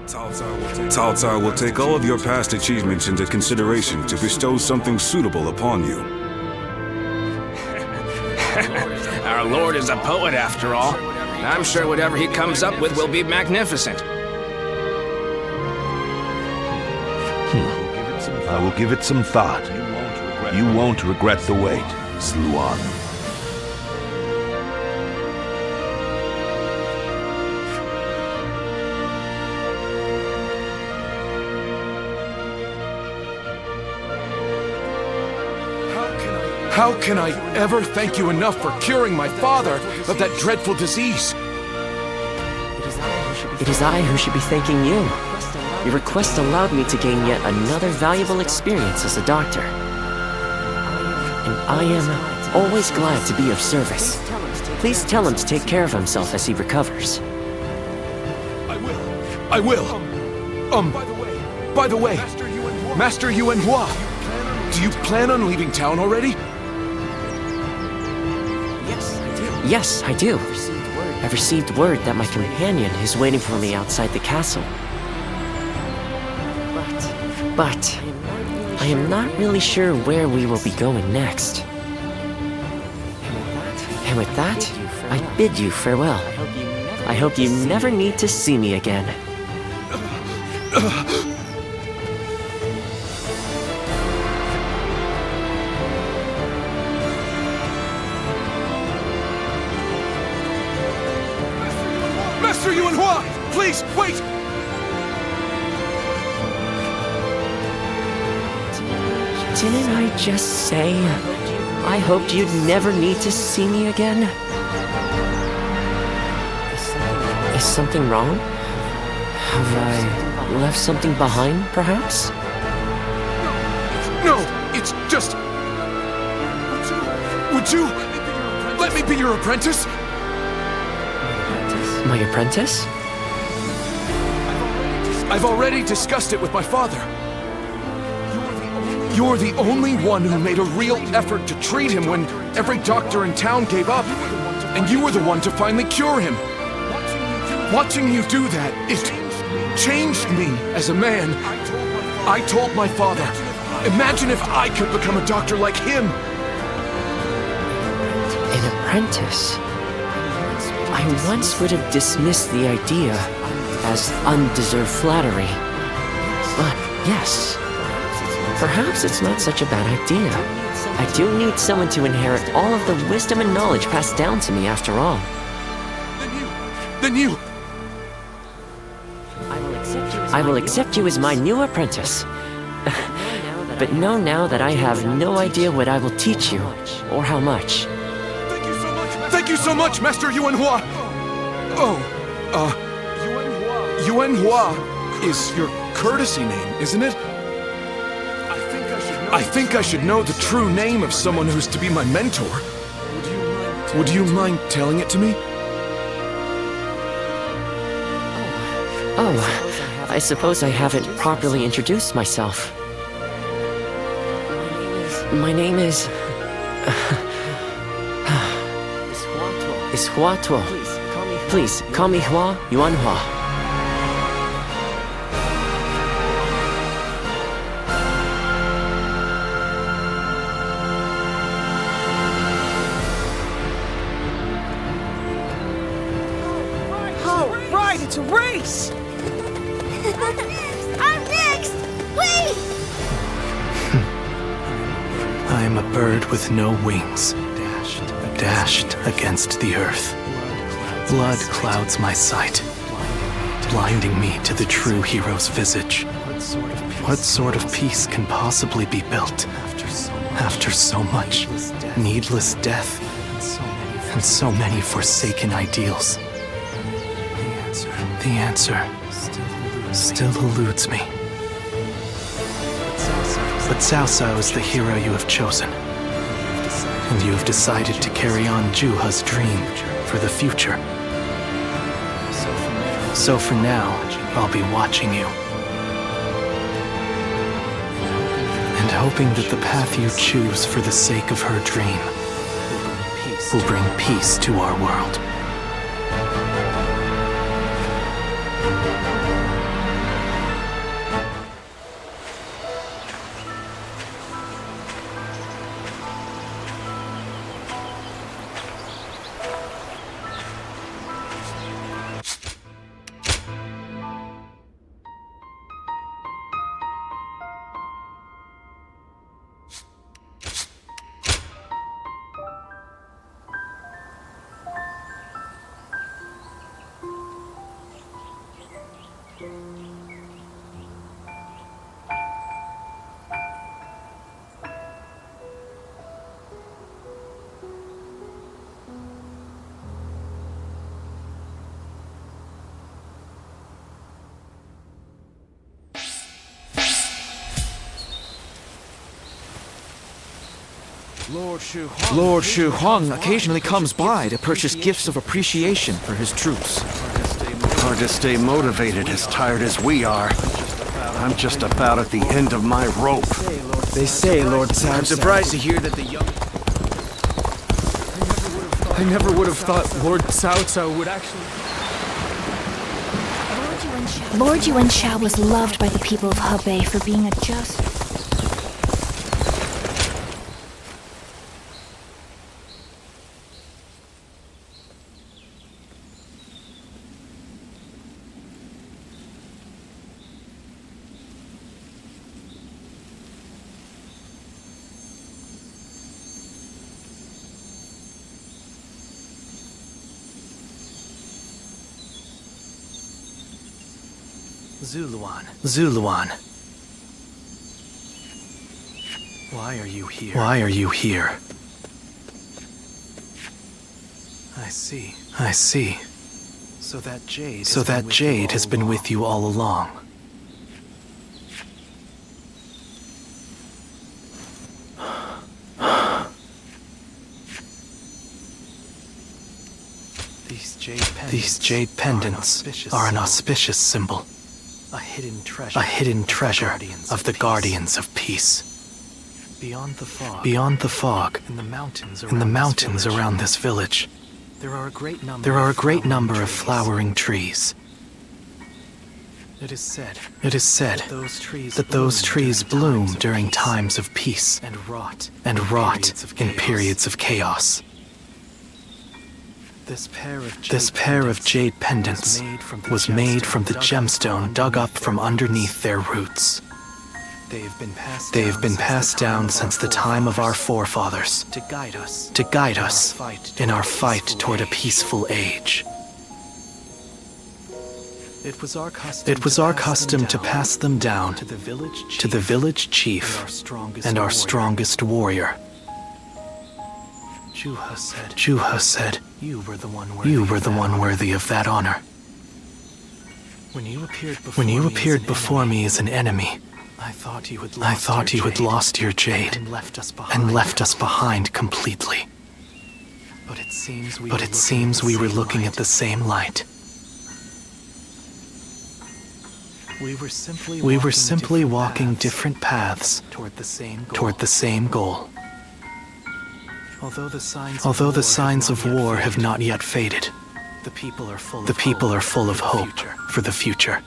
Cao Cao will take all of your past achievements into consideration to bestow something suitable upon you. Our lord is a poet after all. I'm sure whatever he comes up with will be magnificent. I will give it some thought. You won't regret the wait, Zluan. How can I ever thank you enough for curing my father of that dreadful disease? It is I who should be thanking you. Your request allowed me to gain yet another valuable experience as a doctor. And I am always glad to be of service. Please tell him to take care of himself as he recovers. I will. By the way, Master Yuanhua, do you plan on leaving town already? Yes, I do. I've received word that my companion is waiting for me outside the castle. But I am not really sure where we will be going next. And with that, I bid you farewell. I hope you never need to see me again. Master Yuanhua! Please, wait! Didn't I just say I hoped you'd never need to see me again? Is something wrong? Have I left something behind, perhaps? No, it's just... Would you let me be your apprentice? My apprentice? I've already discussed it with my father. You're the only one who made a real effort to treat him when every doctor in town gave up. And you were the one to finally cure him. Watching you do that, changed me as a man. I told my father, imagine if I could become a doctor like him. An apprentice? I once would have dismissed the idea as undeserved flattery. But yes, perhaps it's not such a bad idea. I do need someone to inherit all of the wisdom and knowledge passed down to me after all. Then you! I will accept you as my new apprentice. But know now that I have no idea what I will teach you, or how much. Thank you so much, Master Yuanhua! Oh, Yuanhua is your courtesy name, isn't it? I think I should know the true name of someone who's to be my mentor. Would you mind telling it to me? Oh, I suppose I haven't properly introduced myself. My name is... is Hua Tuo. Please, call me Hua Yuanhua. Oh, right, it's a race! I'm next! Wait! I am a bird with no wings, dashed against the earth. Blood clouds my sight, blinding me to the true hero's visage. What sort of peace can possibly be built after so much needless death and so many forsaken ideals? The answer still eludes me. But Cao Cao is the hero you have chosen, and you have decided to carry on Juha's dream for the future. So for now, I'll be watching you, and hoping that the path you choose for the sake of her dream will bring peace to our world. Lord Shu Huang occasionally comes by to purchase gifts of appreciation for his troops. Hard to stay motivated as tired as we are. I'm just about at the end of my rope. They say, Lord Cao Cao... I'm surprised to hear that the young... I never would have thought Lord Cao Cao would actually... Lord Yuanshao was loved by the people of Hebei for being a just... Zuluan. Why are you here? Why are you here? I see. So that jade has been with you all along. These jade pendants are an auspicious symbol. A hidden treasure of the Guardians of Peace. Beyond the fog, in the mountains around this village, there are a great number of flowering trees. It is said that those trees bloom during times of peace and rot in periods of chaos. This pair of jade pendants was made from the gemstone dug up from underneath their roots. They have been passed down since the time of our forefathers to guide us in our fight toward a peaceful age. It was our custom to pass them down to the village chief and our strongest warrior. Juha said, "You were the one worthy of that honor." When you appeared before me as an enemy, I thought you had lost your jade and left us behind completely. But it seems we were looking at the same light. We were simply walking different paths toward the same goal. Although the signs of war have not yet faded, the people are full of hope for the future.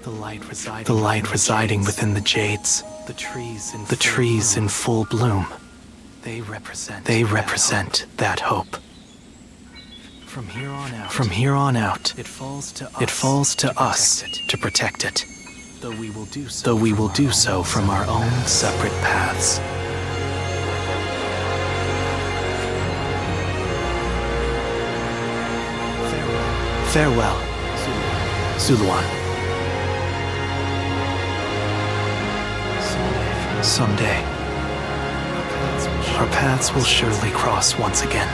The light residing within the jades, the trees in full bloom, they represent that hope. From here on out, it falls to us to protect it, though we will do so from our own separate paths. Farewell, Zuluan. Someday, our paths will surely cross once again.